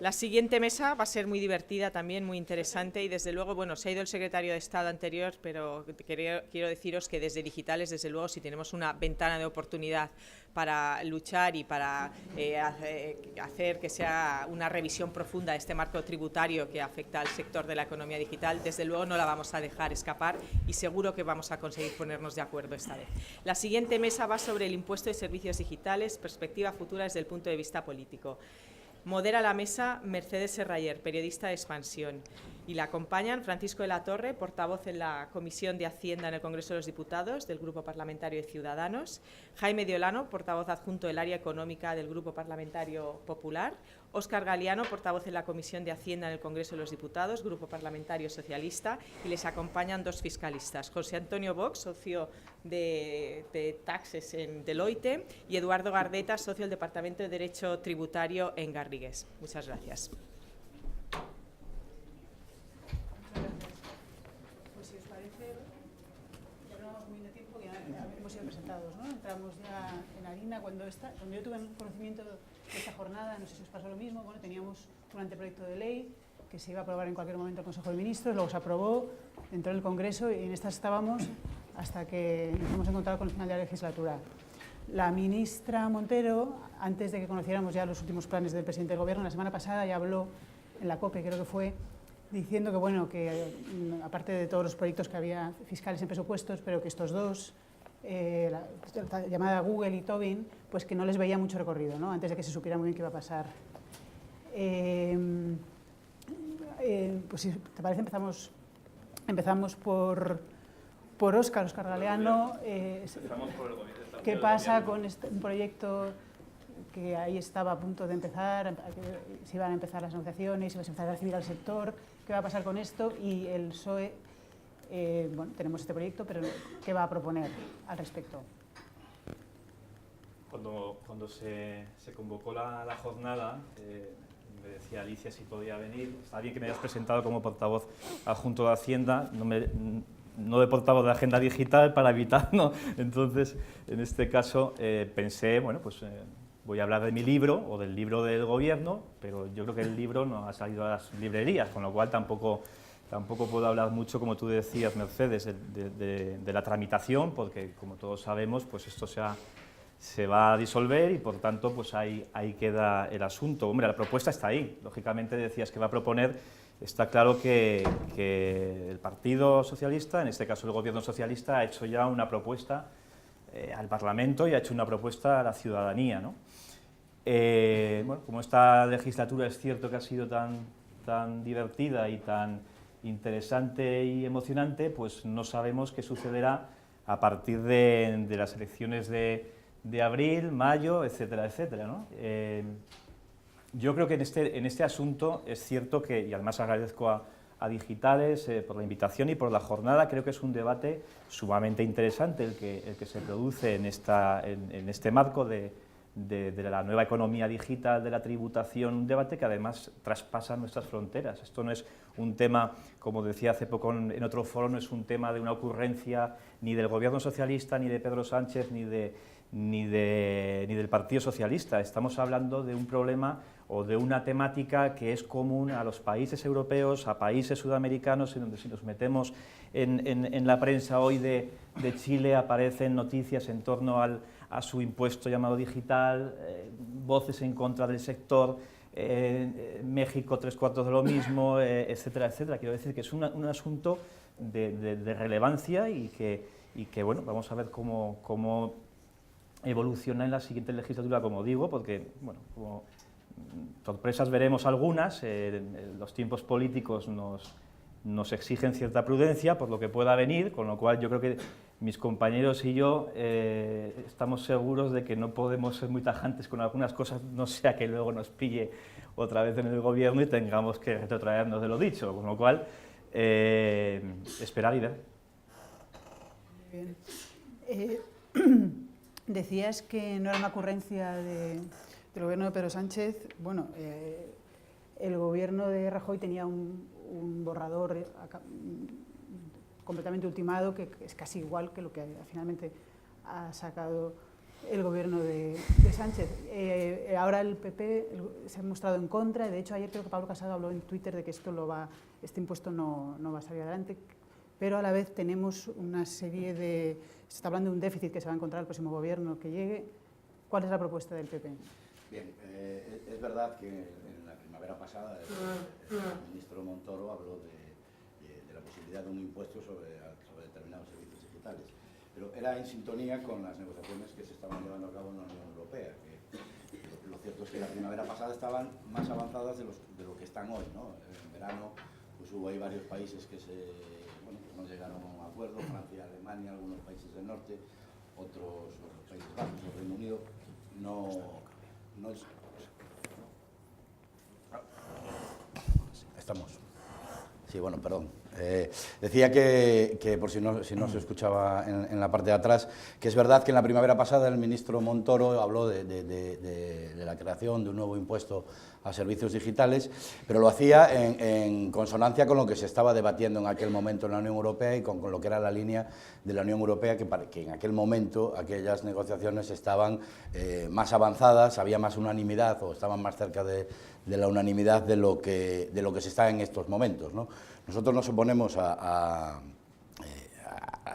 La siguiente mesa va a ser muy divertida también, muy interesante y desde luego, bueno, se ha ido el secretario de Estado anterior, pero quiero deciros que desde Digitales, desde luego, si tenemos una ventana de oportunidad para luchar y para hacer que sea una revisión profunda de este marco tributario que afecta al sector de la economía digital, desde luego no la vamos a dejar escapar y seguro que vamos a conseguir ponernos de acuerdo esta vez. La siguiente mesa va sobre el impuesto de servicios digitales, perspectiva futura desde el punto de vista político. Modera la mesa Mercedes Serrayer, periodista de Expansión, y la acompañan Francisco de la Torre, portavoz en la Comisión de Hacienda en el Congreso de los Diputados del Grupo Parlamentario de Ciudadanos, Jaime Diolano, portavoz adjunto del área económica del Grupo Parlamentario Popular, Óscar Galiano, portavoz en la Comisión de Hacienda en el Congreso de los Diputados, Grupo Parlamentario Socialista, y les acompañan dos fiscalistas, José Antonio Box, socio de Taxes en Deloitte, y Eduardo Gardeta, socio del Departamento de Derecho Tributario en Garrigues. Muchas gracias. Pues si os parece, ya no vamos muy de tiempo porque ya hemos sido presentados, ¿no? Entramos ya en harina. Cuando yo tuve conocimiento de esta jornada, no sé si os pasó lo mismo, bueno, teníamos un anteproyecto de ley que se iba a aprobar en cualquier momento en el Consejo de Ministros, luego se aprobó, entró en el Congreso y en esta estábamos hasta que nos hemos encontrado con el final de la legislatura. La ministra Montero, antes de que conociéramos ya los últimos planes del presidente del Gobierno, la semana pasada ya habló en la COPE, creo que fue, diciendo que, bueno, que aparte de todos los proyectos que había fiscales en presupuestos, pero que estos dos, la llamada Google y Tobin, pues que no les veía mucho recorrido, ¿no? Antes de que se supiera muy bien qué iba a pasar. Pues si te parece, empezamos por Óscar Galeano. ¿Qué pasa con un proyecto que ahí estaba a punto de empezar, si iban a empezar las negociaciones, si iba a empezar a recibir al sector? ¿Qué va a pasar con esto? Y el PSOE, bueno, tenemos este proyecto, pero ¿qué va a proponer al respecto? Cuando se convocó la jornada, me decía Alicia si podía venir. Está bien que me hayas presentado como portavoz adjunto de Hacienda, no de portavoz de Agenda Digital para evitar, ¿no? Entonces, en este caso, pensé, bueno, pues voy a hablar de mi libro o del libro del Gobierno, pero yo creo que el libro no ha salido a las librerías, con lo cual tampoco puedo hablar mucho, como tú decías, Mercedes, de la tramitación, porque, como todos sabemos, pues esto se va a disolver y, por tanto, pues ahí queda el asunto. Hombre, la propuesta está ahí. Lógicamente, decías que va a proponer. Está claro que el Partido Socialista, en este caso el Gobierno Socialista, ha hecho ya una propuesta al Parlamento y ha hecho una propuesta a la ciudadanía, ¿no? Bueno, como esta legislatura es cierto que ha sido tan divertida y tan interesante y emocionante, pues no sabemos qué sucederá a partir de las elecciones de abril, mayo, etcétera, etcétera, ¿no? Yo creo que en este asunto es cierto que, y además agradezco a Digitales por la invitación y por la jornada, creo que es un debate sumamente interesante el que se produce en este marco de la nueva economía digital, de la tributación, un debate que además traspasa nuestras fronteras. Esto no es un tema, como decía hace poco en otro foro, no es un tema de una ocurrencia ni del Gobierno Socialista, ni de Pedro Sánchez, ni del Partido Socialista. Estamos hablando de un problema o de una temática que es común a los países europeos, a países sudamericanos, en donde si nos metemos en la prensa hoy de Chile aparecen noticias en torno a su impuesto llamado digital, voces en contra del sector, México 3/4 de lo mismo, etcétera, etcétera. Quiero decir que es un asunto de relevancia y que bueno, vamos a ver cómo evoluciona en la siguiente legislatura, como digo, porque, bueno, como sorpresas veremos algunas, los tiempos políticos nos exigen cierta prudencia por lo que pueda venir, con lo cual yo creo que mis compañeros y yo estamos seguros de que no podemos ser muy tajantes con algunas cosas, no sea que luego nos pille otra vez en el Gobierno y tengamos que retrotraernos de lo dicho, con lo cual esperar y ver. Muy bien. Decías que no era una ocurrencia del Gobierno de Pedro Sánchez. Bueno, el Gobierno de Rajoy tenía un borrador completamente ultimado, que es casi igual que lo que finalmente ha sacado el gobierno de Sánchez. Ahora el PP se ha mostrado en contra, de hecho ayer creo que Pablo Casado habló en Twitter de que este impuesto no va a salir adelante, pero a la vez tenemos una serie de... Se está hablando de un déficit que se va a encontrar el próximo gobierno que llegue. ¿Cuál es la propuesta del PP? Bien, es verdad que en la primavera pasada el ministro Montoro habló de la posibilidad de un impuesto sobre determinados servicios digitales, pero era en sintonía con las negociaciones que se estaban llevando a cabo en la Unión Europea, que lo cierto es que la primavera pasada estaban más avanzadas de lo que están hoy, ¿no? En verano pues hubo ahí varios países que no llegaron a un acuerdo, Francia, Alemania, algunos países del norte, otros Países Bajos, el Reino Unido, no estamos. Sí, bueno, perdón. Decía que por si no se escuchaba en la parte de atrás, que es verdad que en la primavera pasada el ministro Montoro habló de la creación de un nuevo impuesto a servicios digitales, pero lo hacía en consonancia con lo que se estaba debatiendo en aquel momento en la Unión Europea y con lo que era la línea de la Unión Europea, que en aquel momento aquellas negociaciones estaban más avanzadas, había más unanimidad o estaban más cerca de la unanimidad de lo que se está en estos momentos, ¿no? Nosotros nos oponemos a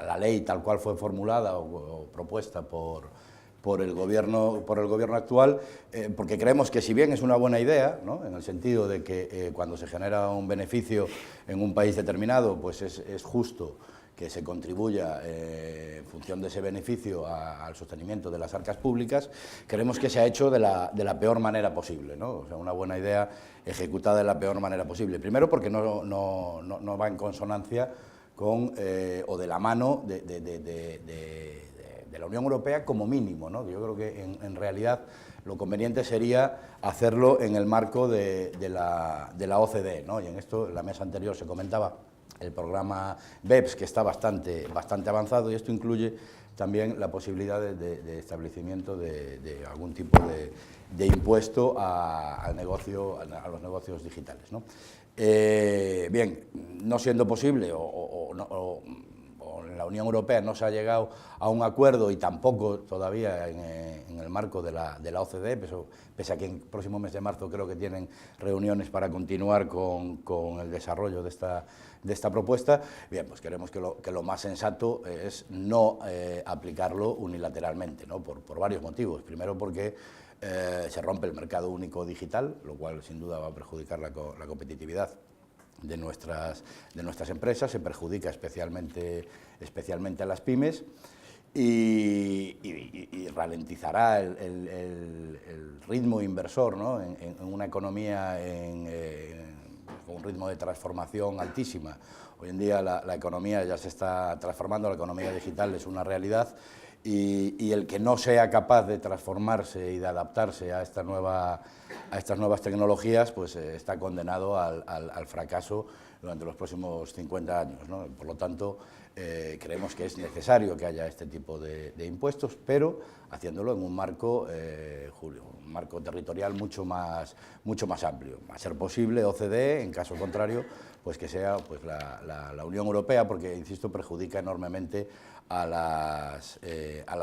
la ley tal cual fue formulada o propuesta por el gobierno actual, porque creemos que si bien es una buena idea, ¿no?, en el sentido de que cuando se genera un beneficio en un país determinado, pues es justo que se contribuya en función de ese beneficio al sostenimiento de las arcas públicas, creemos que se ha hecho de la peor manera posible, ¿no? O sea, una buena idea ejecutada de la peor manera posible. Primero porque no va en consonancia con o de la mano de la Unión Europea como mínimo, ¿no? Yo creo que en realidad lo conveniente sería hacerlo en el marco de la OCDE, ¿no? Y en esto, en la mesa anterior se comentaba el programa BEPS, que está bastante avanzado, y esto incluye también la posibilidad de establecimiento de algún tipo de impuesto a los negocios digitales, ¿no? Bien, no siendo posible o en la Unión Europea no se ha llegado a un acuerdo y tampoco todavía en el marco de la OCDE, pese a que en el próximo mes de marzo creo que tienen reuniones para continuar con el desarrollo de esta propuesta. Bien, pues creemos que lo más sensato es no aplicarlo unilateralmente, ¿no? Por varios motivos. Primero porque se rompe el mercado único digital, lo cual sin duda va a perjudicar la competitividad de nuestras empresas, se perjudica especialmente a las pymes y ralentizará el ritmo inversor, ¿no?, en una economía con un ritmo de transformación altísima. Hoy en día la economía ya se está transformando, la economía digital es una realidad y el que no sea capaz de transformarse y de adaptarse a estas nuevas tecnologías, pues está condenado al fracaso durante los próximos 50 años, ¿no? Por lo tanto, creemos que es necesario que haya este tipo de impuestos, pero haciéndolo en un marco, un marco territorial mucho más amplio. A ser posible OCDE, en caso contrario, pues que sea pues la Unión Europea, porque, insisto, perjudica enormemente a las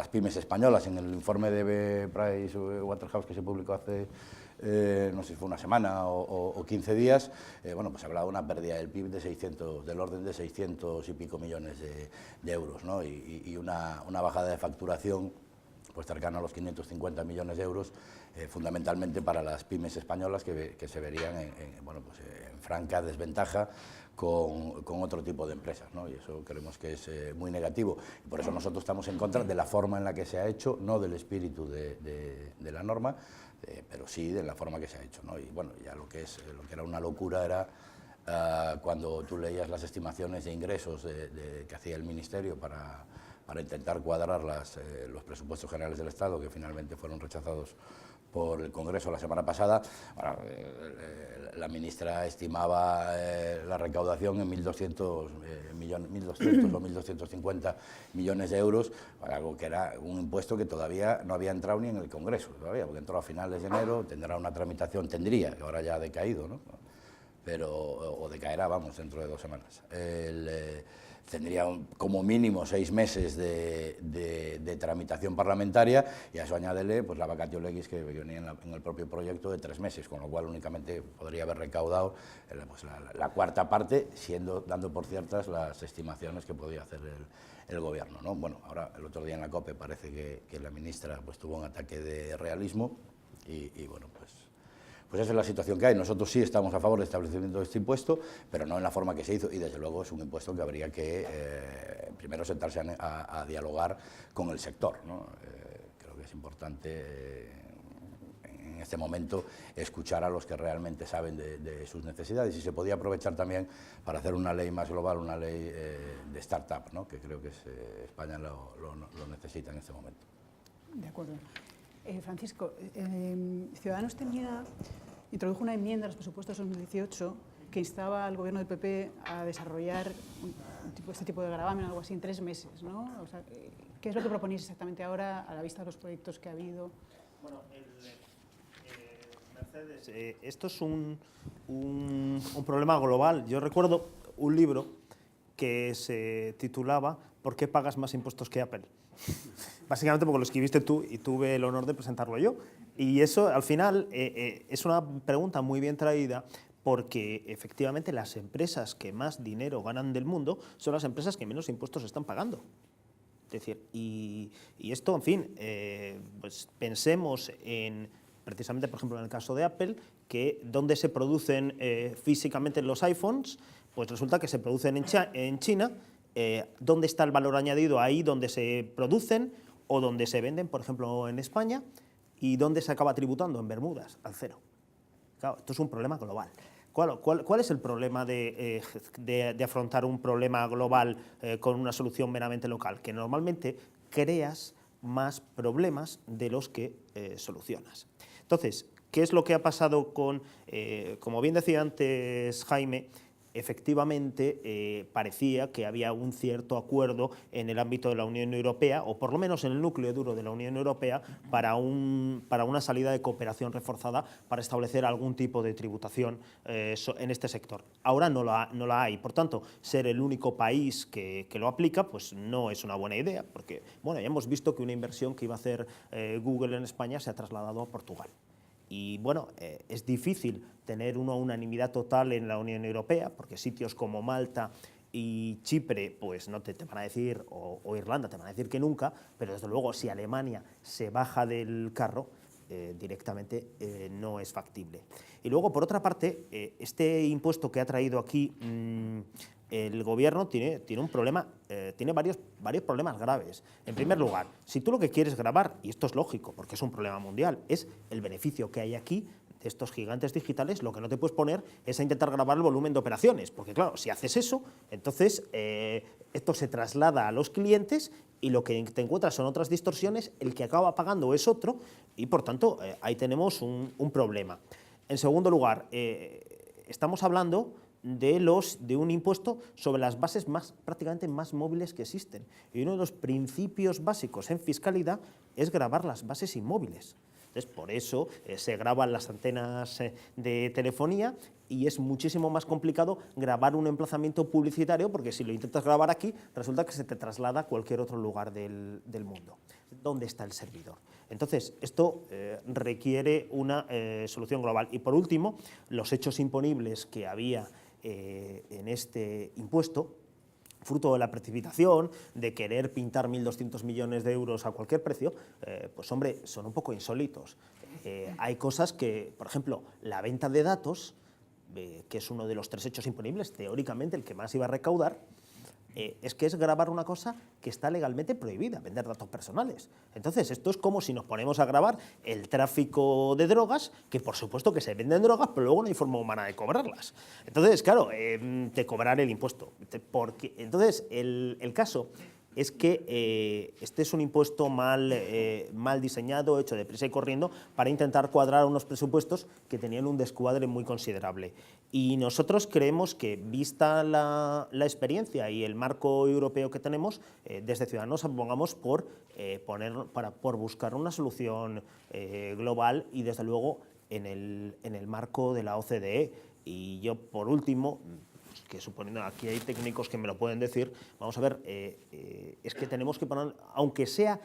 pymes españolas. En el informe de Pricewaterhouse que se publicó hace, no sé si fue una semana o 15 días, bueno, pues hablaba de una pérdida del PIB del orden de 600 y pico millones de euros, ¿no? Y una bajada de facturación pues cercana a los 550 millones de euros, fundamentalmente para las pymes españolas que se verían en franca desventaja con otro tipo de empresas, ¿no? Y eso creemos que es muy negativo. Y por eso nosotros estamos en contra de la forma en la que se ha hecho, no del espíritu de la norma, pero sí de la forma que se ha hecho, ¿no? Y bueno, ya lo que era una locura era cuando tú leías las estimaciones de ingresos que hacía el Ministerio para intentar cuadrar los presupuestos generales del Estado, que finalmente fueron rechazados por el Congreso la semana pasada. Bueno, la ministra estimaba la recaudación en 1.200 o 1.250 millones de euros, algo que era un impuesto que todavía no había entrado ni en el Congreso, porque entró a finales de enero, tendrá una tramitación, que ahora ya ha decaído, ¿no?, o decaerá, vamos, dentro de 2 semanas. Tendría como mínimo 6 meses de tramitación parlamentaria, y a eso añádele pues, la vacatio legis que venía en el propio proyecto de 3 meses, con lo cual únicamente podría haber recaudado pues, la cuarta parte, dando por ciertas las estimaciones que podía hacer el gobierno, ¿no? Bueno, ahora el otro día en la COPE parece que la ministra pues, tuvo un ataque de realismo y bueno, pues esa es la situación que hay. Nosotros sí estamos a favor del establecimiento de este impuesto, pero no en la forma que se hizo, y desde luego es un impuesto que habría que primero sentarse a dialogar con el sector, ¿no? Creo que es importante en este momento escuchar a los que realmente saben de sus necesidades, y se podía aprovechar también para hacer una ley más global, una ley de startup, ¿no? Que creo que España lo necesita en este momento. De acuerdo. Francisco, Ciudadanos introdujo una enmienda a los presupuestos de 2018 que instaba al gobierno del PP a desarrollar este tipo de gravamen, algo así, en 3 meses, ¿no? O sea, ¿qué es lo que proponéis exactamente ahora a la vista de los proyectos que ha habido? Bueno, Mercedes, esto es un problema global. Yo recuerdo un libro que se titulaba ¿Por qué pagas más impuestos que Apple? Básicamente porque lo escribiste tú y tuve el honor de presentarlo yo. Y eso, al final, es una pregunta muy bien traída, porque efectivamente las empresas que más dinero ganan del mundo son las empresas que menos impuestos están pagando. Es decir, y esto, en fin, pues pensemos en, precisamente, por ejemplo, en el caso de Apple, que donde se producen físicamente los iPhones, pues resulta que se producen en China. ¿Dónde está el valor añadido? Ahí donde se producen o donde se venden, por ejemplo, en España, y dónde se acaba tributando, en Bermudas, al cero. Claro, esto es un problema global. ¿Cuál es el problema de afrontar un problema global con una solución meramente local? Que normalmente creas más problemas de los que solucionas. Entonces, ¿qué es lo que ha pasado con, como bien decía antes Jaime, efectivamente parecía que había un cierto acuerdo en el ámbito de la Unión Europea, o por lo menos en el núcleo duro de la Unión Europea, para una salida de cooperación reforzada para establecer algún tipo de tributación en este sector. Ahora no la hay, por tanto, ser el único país que lo aplica pues no es una buena idea, porque bueno, ya hemos visto que una inversión que iba a hacer Google en España se ha trasladado a Portugal. Y bueno, es difícil tener una unanimidad total en la Unión Europea, porque sitios como Malta y Chipre pues no te van a decir, o Irlanda te van a decir que nunca, pero desde luego si Alemania se baja del carro, directamente no es factible. Y luego, por otra parte, este impuesto que ha traído aquí el gobierno tiene un problema, tiene varios problemas graves. En primer lugar, si tú lo que quieres grabar, y esto es lógico porque es un problema mundial, es el beneficio que hay aquí de estos gigantes digitales, lo que no te puedes poner es a intentar grabar el volumen de operaciones, porque claro, si haces eso, entonces esto se traslada a los clientes y lo que te encuentras son otras distorsiones, el que acaba pagando es otro y por tanto ahí tenemos un problema. En segundo lugar, estamos hablando de un impuesto sobre las bases prácticamente más móviles que existen. Y uno de los principios básicos en fiscalidad es gravar las bases inmóviles. Entonces, por eso se graban las antenas de telefonía y es muchísimo más complicado grabar un emplazamiento publicitario, porque si lo intentas grabar aquí, resulta que se te traslada a cualquier otro lugar del mundo. ¿Dónde está el servidor? Entonces, esto requiere una solución global. Y por último, los hechos imponibles que había en este impuesto, fruto de la precipitación, de querer pintar 1.200 millones de euros a cualquier precio, pues hombre, son un poco insólitos. Hay cosas que, por ejemplo, la venta de datos, que es uno de los 3 hechos imponibles, teóricamente el que más iba a recaudar, es que es grabar una cosa que está legalmente prohibida, vender datos personales. Entonces, esto es como si nos ponemos a grabar el tráfico de drogas, que por supuesto que se venden drogas, pero luego no hay forma humana de cobrarlas. Entonces, claro, de cobrar el impuesto. Entonces, el caso es que este es un impuesto mal diseñado, hecho deprisa y corriendo, para intentar cuadrar unos presupuestos que tenían un descuadre muy considerable. Y nosotros creemos que, vista la experiencia y el marco europeo que tenemos, desde Ciudadanos abogamos por buscar una solución global y, desde luego, en el marco de la OCDE. Y yo, por último, que suponiendo, aquí hay técnicos que me lo pueden decir, vamos a ver, es que tenemos que poner, aunque sea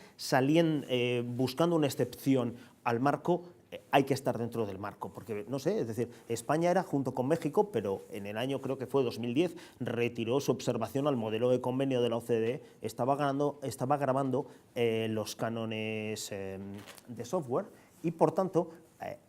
buscando una excepción al marco, hay que estar dentro del marco, porque, no sé, es decir, España era junto con México, pero en el año, creo que fue 2010, retiró su observación al modelo de convenio de la OCDE, estaba grabando los cánones de software y, por tanto,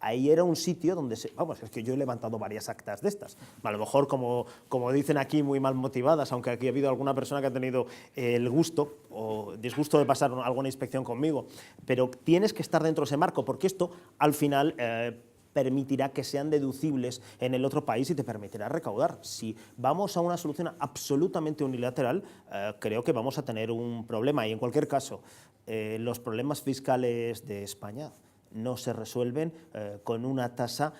ahí era un sitio donde vamos, es que yo he levantado varias actas de estas. A lo mejor, como dicen aquí, muy mal motivadas, aunque aquí ha habido alguna persona que ha tenido el gusto o disgusto de pasar alguna inspección conmigo, pero tienes que estar dentro de ese marco, porque esto, al final, permitirá que sean deducibles en el otro país y te permitirá recaudar. Si vamos a una solución absolutamente unilateral, creo que vamos a tener un problema. Y, en cualquier caso, los problemas fiscales de España no se resuelven con una tasa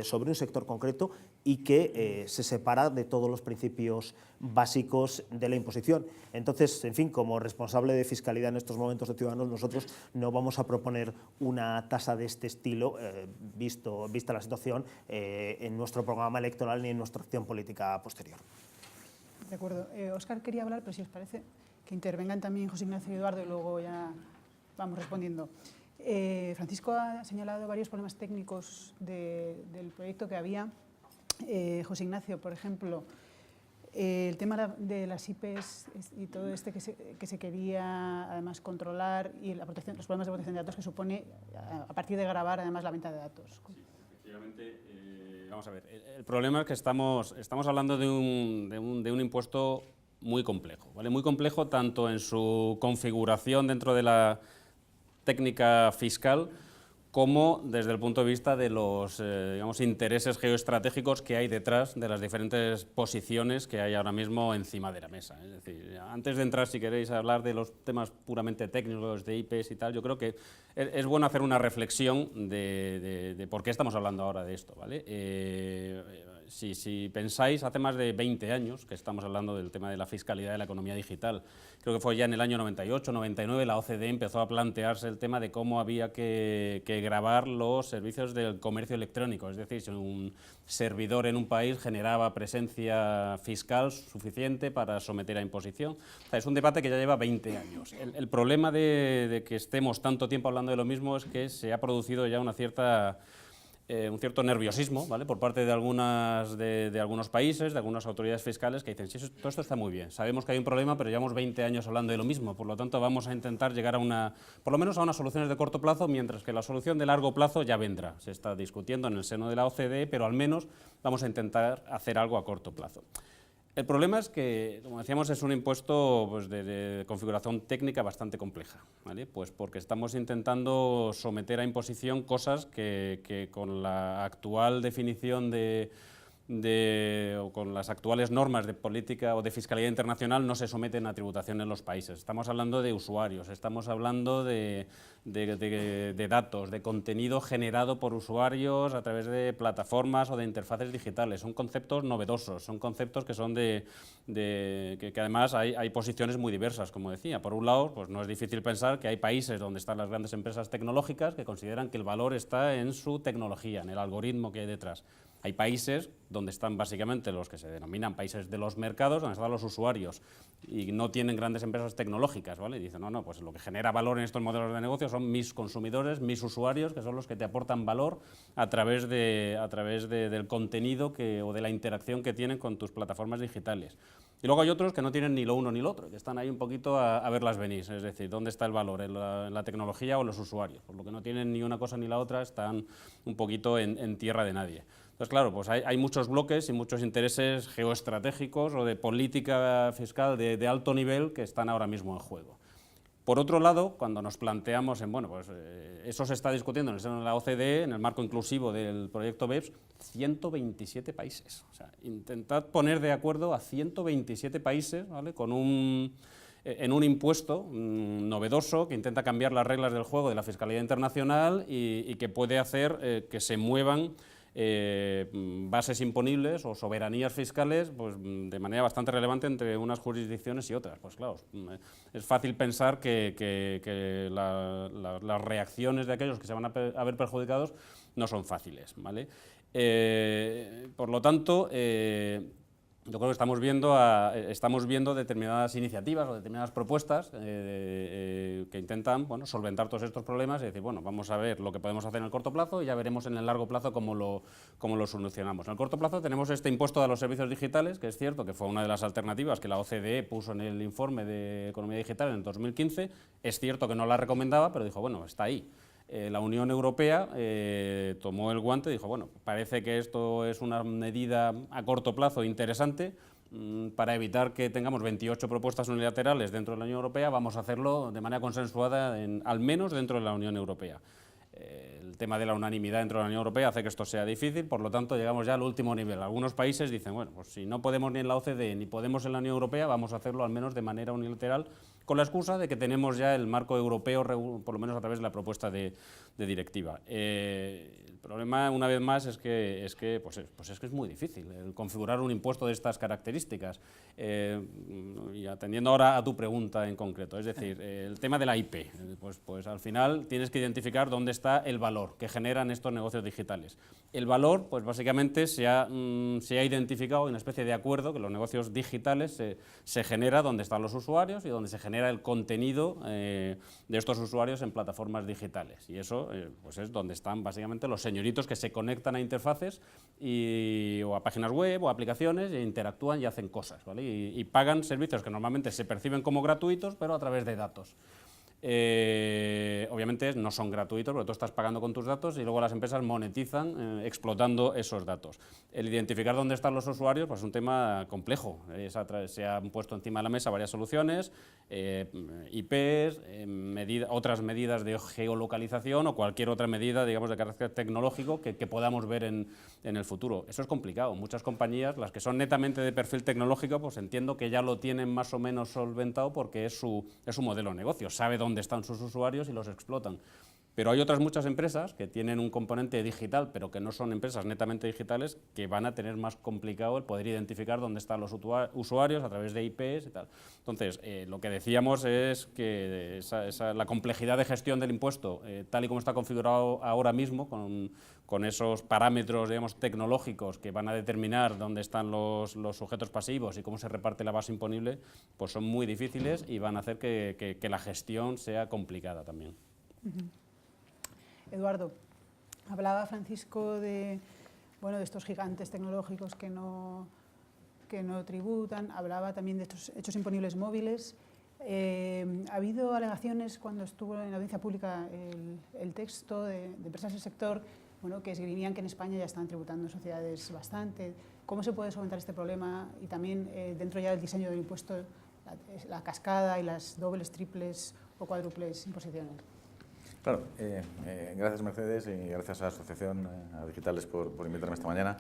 sobre un sector concreto y que se separa de todos los principios básicos de la imposición. Entonces, en fin, como responsable de fiscalidad en estos momentos de Ciudadanos, nosotros no vamos a proponer una tasa de este estilo, vista la situación, en nuestro programa electoral ni en nuestra acción política posterior. De acuerdo. Óscar quería hablar, pero si os parece que intervengan también José Ignacio y Eduardo y luego ya vamos respondiendo. Francisco ha señalado varios problemas técnicos del proyecto que había. José Ignacio, por ejemplo, el tema de las IPs y todo que se quería además controlar y los problemas de protección de datos que supone a partir de grabar además la venta de datos. Sí, efectivamente, vamos a ver, el problema es que estamos hablando de un impuesto muy complejo, ¿vale? Muy complejo tanto en su configuración dentro de la técnica fiscal como desde el punto de vista de los digamos, intereses geoestratégicos que hay detrás de las diferentes posiciones que hay ahora mismo encima de la mesa. Es decir, antes de entrar, si queréis, a hablar de los temas puramente técnicos de IPs y tal, yo creo que es bueno hacer una reflexión de por qué estamos hablando ahora de esto, ¿vale? Si pensáis, hace más de 20 años que estamos hablando del tema de la fiscalidad de la economía digital. Creo que fue ya en el año 98, 99, la OCDE empezó a plantearse el tema de cómo había que gravar los servicios del comercio electrónico. Es decir, si un servidor en un país generaba presencia fiscal suficiente para someter a imposición. O sea, es un debate que ya lleva 20 años. El problema de que estemos tanto tiempo hablando de lo mismo es que se ha producido ya un cierto nerviosismo, ¿vale? Por parte de algunos países, de algunas autoridades fiscales que dicen, sí, todo esto está muy bien, sabemos que hay un problema, pero llevamos 20 años hablando de lo mismo, por lo tanto vamos a intentar llegar por lo menos a unas soluciones de corto plazo, mientras que la solución de largo plazo ya vendrá. Se está discutiendo en el seno de la OCDE, pero al menos vamos a intentar hacer algo a corto plazo. El problema es que, como decíamos, es un impuesto pues, de configuración técnica bastante compleja, ¿vale? Pues porque estamos intentando someter a imposición cosas que con la actual definición o con las actuales normas de política o de fiscalidad internacional no se someten a tributación en los países. Estamos hablando de usuarios, estamos hablando de datos, de contenido generado por usuarios a través de plataformas o de interfaces digitales. Son conceptos novedosos, son conceptos que son que además hay posiciones muy diversas, como decía. Por un lado, pues no es difícil pensar que hay países donde están las grandes empresas tecnológicas que consideran que el valor está en su tecnología, en el algoritmo que hay detrás. Hay países donde están básicamente los que se denominan países de los mercados, donde están los usuarios y no tienen grandes empresas tecnológicas, ¿vale? Y dicen, no, pues lo que genera valor en estos modelos de negocio son mis consumidores, mis usuarios, que son los que te aportan valor a través del contenido o de la interacción que tienen con tus plataformas digitales. Y luego hay otros que no tienen ni lo uno ni lo otro, que están ahí un poquito a verlas venir, es decir, ¿dónde está el valor? ¿En la tecnología o en los usuarios? Por lo que no tienen ni una cosa ni la otra, están un poquito en tierra de nadie. Entonces, claro, pues hay muchos bloques y muchos intereses geoestratégicos o de política fiscal de alto nivel que están ahora mismo en juego. Por otro lado, cuando nos planteamos eso se está discutiendo en el seno de la OCDE, en el marco inclusivo del proyecto BEPS, 127 países. O sea, intentad poner de acuerdo a 127 países, ¿vale? En un impuesto novedoso que intenta cambiar las reglas del juego de la fiscalidad internacional y que puede hacer que se muevan bases imponibles o soberanías fiscales pues, de manera bastante relevante entre unas jurisdicciones y otras. Pues claro, es fácil pensar que las reacciones de aquellos que se van a ver perjudicados no son fáciles, ¿vale? Por lo tanto, yo creo que estamos viendo determinadas iniciativas o determinadas propuestas que intentan, bueno, solventar todos estos problemas y decir, bueno, vamos a ver lo que podemos hacer en el corto plazo y ya veremos en el largo plazo cómo lo solucionamos. En el corto plazo tenemos este impuesto a los servicios digitales, que es cierto que fue una de las alternativas que la OCDE puso en el informe de economía digital en 2015, es cierto que no la recomendaba, pero dijo, bueno, está ahí. La Unión Europea tomó el guante y dijo, bueno, parece que esto es una medida a corto plazo interesante para evitar que tengamos 28 propuestas unilaterales dentro de la Unión Europea, vamos a hacerlo de manera consensuada, al menos dentro de la Unión Europea. El tema de la unanimidad dentro de la Unión Europea hace que esto sea difícil, por lo tanto llegamos ya al último nivel. Algunos países dicen, bueno, pues si no podemos ni en la OCDE ni podemos en la Unión Europea, vamos a hacerlo al menos de manera unilateral, con la excusa de que tenemos ya el marco europeo, por lo menos a través de la propuesta de directiva. El problema, una vez más, es que es muy difícil configurar un impuesto de estas características. Y atendiendo ahora a tu pregunta en concreto, es decir, el tema de la IP, pues al final tienes que identificar dónde está el valor que generan estos negocios digitales. El valor, pues básicamente se ha identificado en una especie de acuerdo que los negocios digitales se genera donde están los usuarios y donde se genera el contenido de estos usuarios en plataformas digitales. Y eso pues es donde están básicamente los señoritos que se conectan a interfaces o a páginas web o a aplicaciones e interactúan y hacen cosas, ¿vale? Y pagan servicios que normalmente se perciben como gratuitos, pero a través de datos. Obviamente no son gratuitos porque tú estás pagando con tus datos y luego las empresas monetizan explotando esos datos. El identificar dónde están los usuarios pues es un tema complejo. Se han puesto encima de la mesa varias soluciones, IPs, otras medidas de geolocalización o cualquier otra medida, digamos, de carácter tecnológico que podamos ver en el futuro. Eso es complicado. Muchas compañías, las que son netamente de perfil tecnológico, pues entiendo que ya lo tienen más o menos solventado porque es su modelo de negocio, sabe dónde están sus usuarios y los explotan. Pero hay otras muchas empresas que tienen un componente digital, pero que no son empresas netamente digitales, que van a tener más complicado el poder identificar dónde están los usuarios a través de IPs y tal. Entonces, lo que decíamos es que la complejidad de gestión del impuesto, tal y como está configurado ahora mismo, con esos parámetros, digamos, tecnológicos que van a determinar dónde están los sujetos pasivos y cómo se reparte la base imponible, pues son muy difíciles y van a hacer que la gestión sea complicada también. Eduardo, hablaba Francisco de estos gigantes tecnológicos que no tributan, hablaba también de estos hechos imponibles móviles. Ha habido alegaciones cuando estuvo en la audiencia pública el texto de empresas del sector, que esgrimían que en España ya están tributando sociedades bastante. ¿Cómo se puede solventar este problema? Y también dentro ya del diseño del impuesto, la cascada y las dobles, triples o cuádruples imposiciones. Claro, gracias Mercedes y gracias a la Asociación a Digitales por invitarme esta mañana.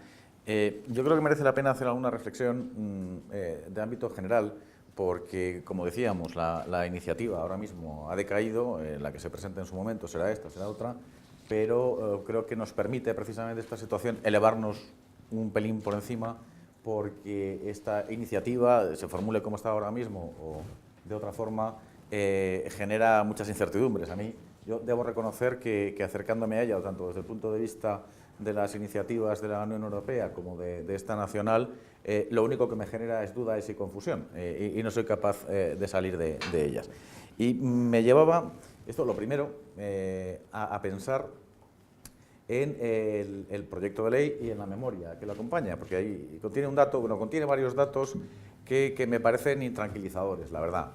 Yo creo que merece la pena hacer alguna reflexión de ámbito general porque, como decíamos, la iniciativa ahora mismo ha decaído, la que se presenta en su momento será esta, será otra, pero creo que nos permite precisamente esta situación elevarnos un pelín por encima porque esta iniciativa, se formule como está ahora mismo o de otra forma, genera muchas incertidumbres. A mí, yo debo reconocer que acercándome a ella, tanto desde el punto de vista de las iniciativas de la Unión Europea como de esta nacional, lo único que me genera es dudas y confusión y no soy capaz de salir de ellas. Y me llevaba, esto lo primero, a pensar en el proyecto de ley y en la memoria que lo acompaña, porque ahí contiene un dato, contiene varios datos que me parecen intranquilizadores, la verdad.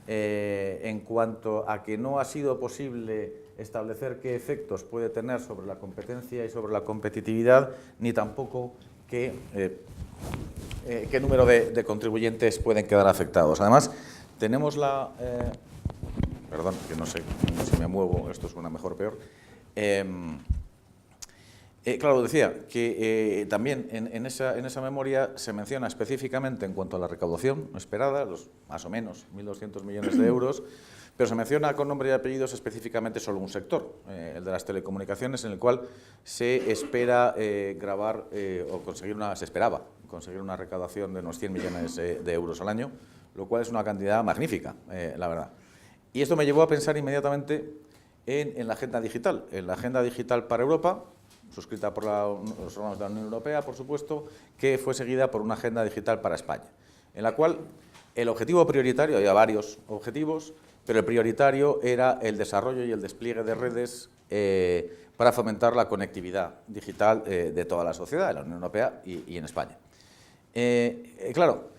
En cuanto a que no ha sido posible establecer qué efectos puede tener sobre la competencia y sobre la competitividad, ni tampoco qué número de contribuyentes pueden quedar afectados. Además, tenemos perdón, que no sé si me muevo, esto suena mejor o peor. Claro, decía que también en esa memoria se menciona específicamente en cuanto a la recaudación esperada, los más o menos 1.200 millones de euros, pero se menciona con nombre y apellidos específicamente solo un sector, el de las telecomunicaciones, en el cual se espera se esperaba conseguir una recaudación de unos 100 millones de euros al año, lo cual es una cantidad magnífica, la verdad. Y esto me llevó a pensar inmediatamente en la agenda digital para Europa. suscrita por los órganos de la Unión Europea, por supuesto, que fue seguida por una agenda digital para España, en la cual el objetivo prioritario, había varios objetivos, pero el prioritario era el desarrollo y el despliegue de redes para fomentar la conectividad digital de toda la sociedad, de la Unión Europea y en España. Claro,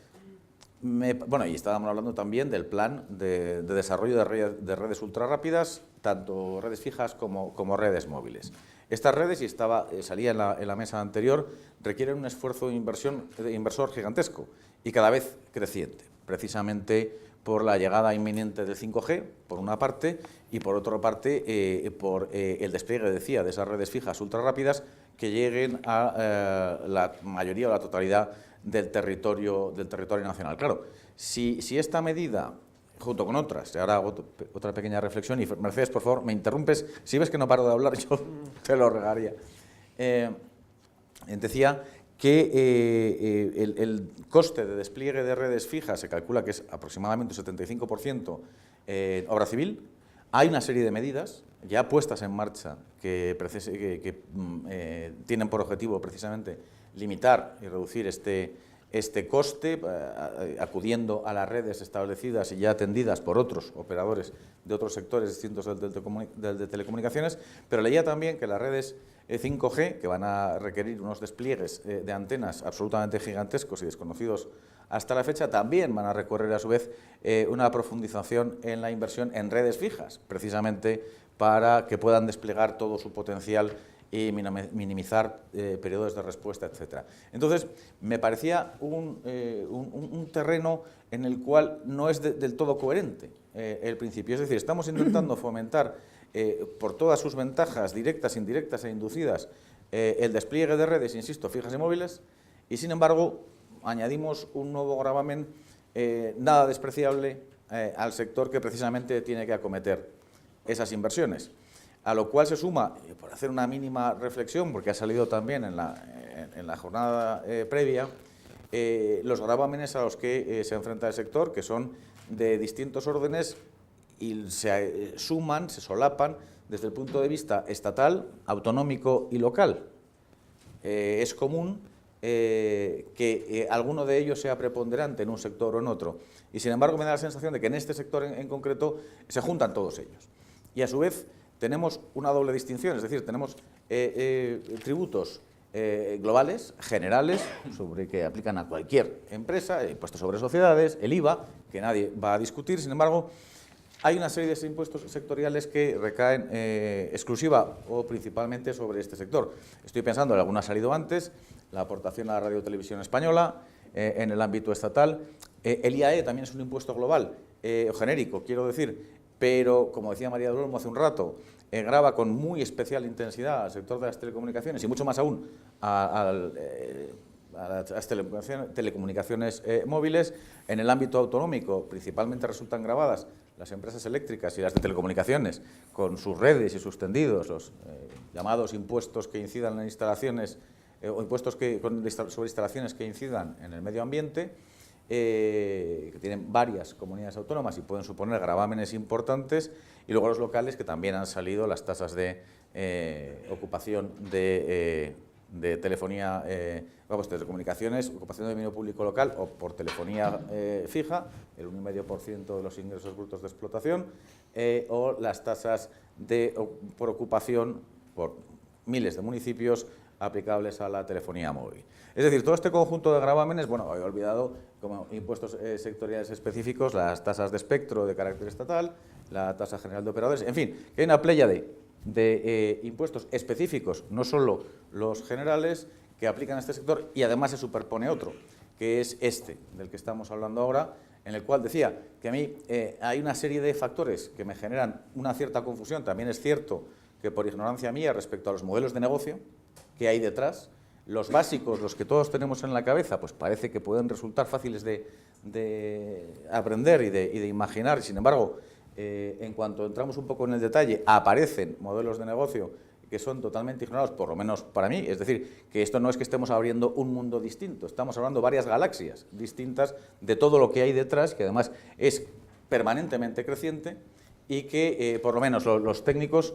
bueno, y estábamos hablando también del plan de desarrollo de redes ultrarrápidas, tanto redes fijas como redes móviles. Estas redes, y salía en la mesa anterior, requieren un esfuerzo de inversor gigantesco y cada vez creciente, precisamente por la llegada inminente del 5G, por una parte, y por otra parte, por el despliegue, decía, de esas redes fijas ultrarrápidas que lleguen a la mayoría o la totalidad del territorio nacional. Claro, si esta medida, junto con otras, y ahora hago otra pequeña reflexión, y Mercedes, por favor, me interrumpes, si ves que no paro de hablar, yo te lo regaría. Decía que el coste de despliegue de redes fijas se calcula que es aproximadamente un 75% en obra civil. Hay una serie de medidas ya puestas en marcha que tienen por objetivo precisamente limitar y reducir este coste, acudiendo a las redes establecidas y ya atendidas por otros operadores de otros sectores distintos del de telecomunicaciones, pero leía también que las redes 5G, que van a requerir unos despliegues de antenas absolutamente gigantescos y desconocidos hasta la fecha, también van a recorrer a su vez una profundización en la inversión en redes fijas, precisamente para que puedan desplegar todo su potencial y minimizar periodos de respuesta, etc. Entonces, me parecía un terreno en el cual no es del todo coherente el principio. Es decir, estamos intentando fomentar, por todas sus ventajas directas, indirectas e inducidas, el despliegue de redes, insisto, fijas y móviles, y sin embargo, añadimos un nuevo gravamen nada despreciable al sector que precisamente tiene que acometer esas inversiones. A lo cual se suma, por hacer una mínima reflexión, porque ha salido también en la jornada previa, los gravámenes a los que se enfrenta el sector, que son de distintos órdenes y se suman, se solapan desde el punto de vista estatal, autonómico y local. Es común que alguno de ellos sea preponderante en un sector o en otro, y sin embargo me da la sensación de que en este sector en concreto se juntan todos ellos. Y a su vez tenemos una doble distinción, es decir, tenemos tributos globales, generales, que aplican a cualquier empresa, impuestos sobre sociedades, el IVA, que nadie va a discutir. Sin embargo, hay una serie de impuestos sectoriales que recaen exclusiva o principalmente sobre este sector. Estoy pensando en alguno ha salido antes, la aportación a la Radio Televisión Española, en el ámbito estatal. El IAE también es un impuesto global, genérico, quiero decir, pero, como decía María del Olmo hace un rato, grava con muy especial intensidad al sector de las telecomunicaciones y mucho más aún a las telecomunicaciones móviles. En el ámbito autonómico principalmente resultan gravadas las empresas eléctricas y las de telecomunicaciones con sus redes y sus tendidos, los llamados impuestos que incidan en instalaciones o impuestos sobre instalaciones que incidan en el medio ambiente, que tienen varias comunidades autónomas y pueden suponer gravámenes importantes, y luego los locales, que también han salido las tasas de ocupación de telefonía, telecomunicaciones, ocupación de dominio público local o por telefonía fija, el 1,5% de los ingresos brutos de explotación, o las tasas por ocupación por miles de municipios aplicables a la telefonía móvil. Es decir, todo este conjunto de gravámenes, bueno, había olvidado como impuestos sectoriales específicos, las tasas de espectro de carácter estatal, la tasa general de operadores, en fin, que hay una pléyade de impuestos específicos, no solo los generales, que aplican a este sector, y además se superpone otro, que es este, del que estamos hablando ahora, en el cual decía que a mí hay una serie de factores que me generan una cierta confusión. También es cierto que por ignorancia mía respecto a los modelos de negocio que hay detrás, los básicos, los que todos tenemos en la cabeza, pues parece que pueden resultar fáciles de aprender y de imaginar, y sin embargo, en cuanto entramos un poco en el detalle, aparecen modelos de negocio que son totalmente ignorados, por lo menos para mí. Es decir, que esto no es que estemos abriendo un mundo distinto, estamos hablando varias galaxias distintas de todo lo que hay detrás, que además es permanentemente creciente y que, por lo menos, los técnicos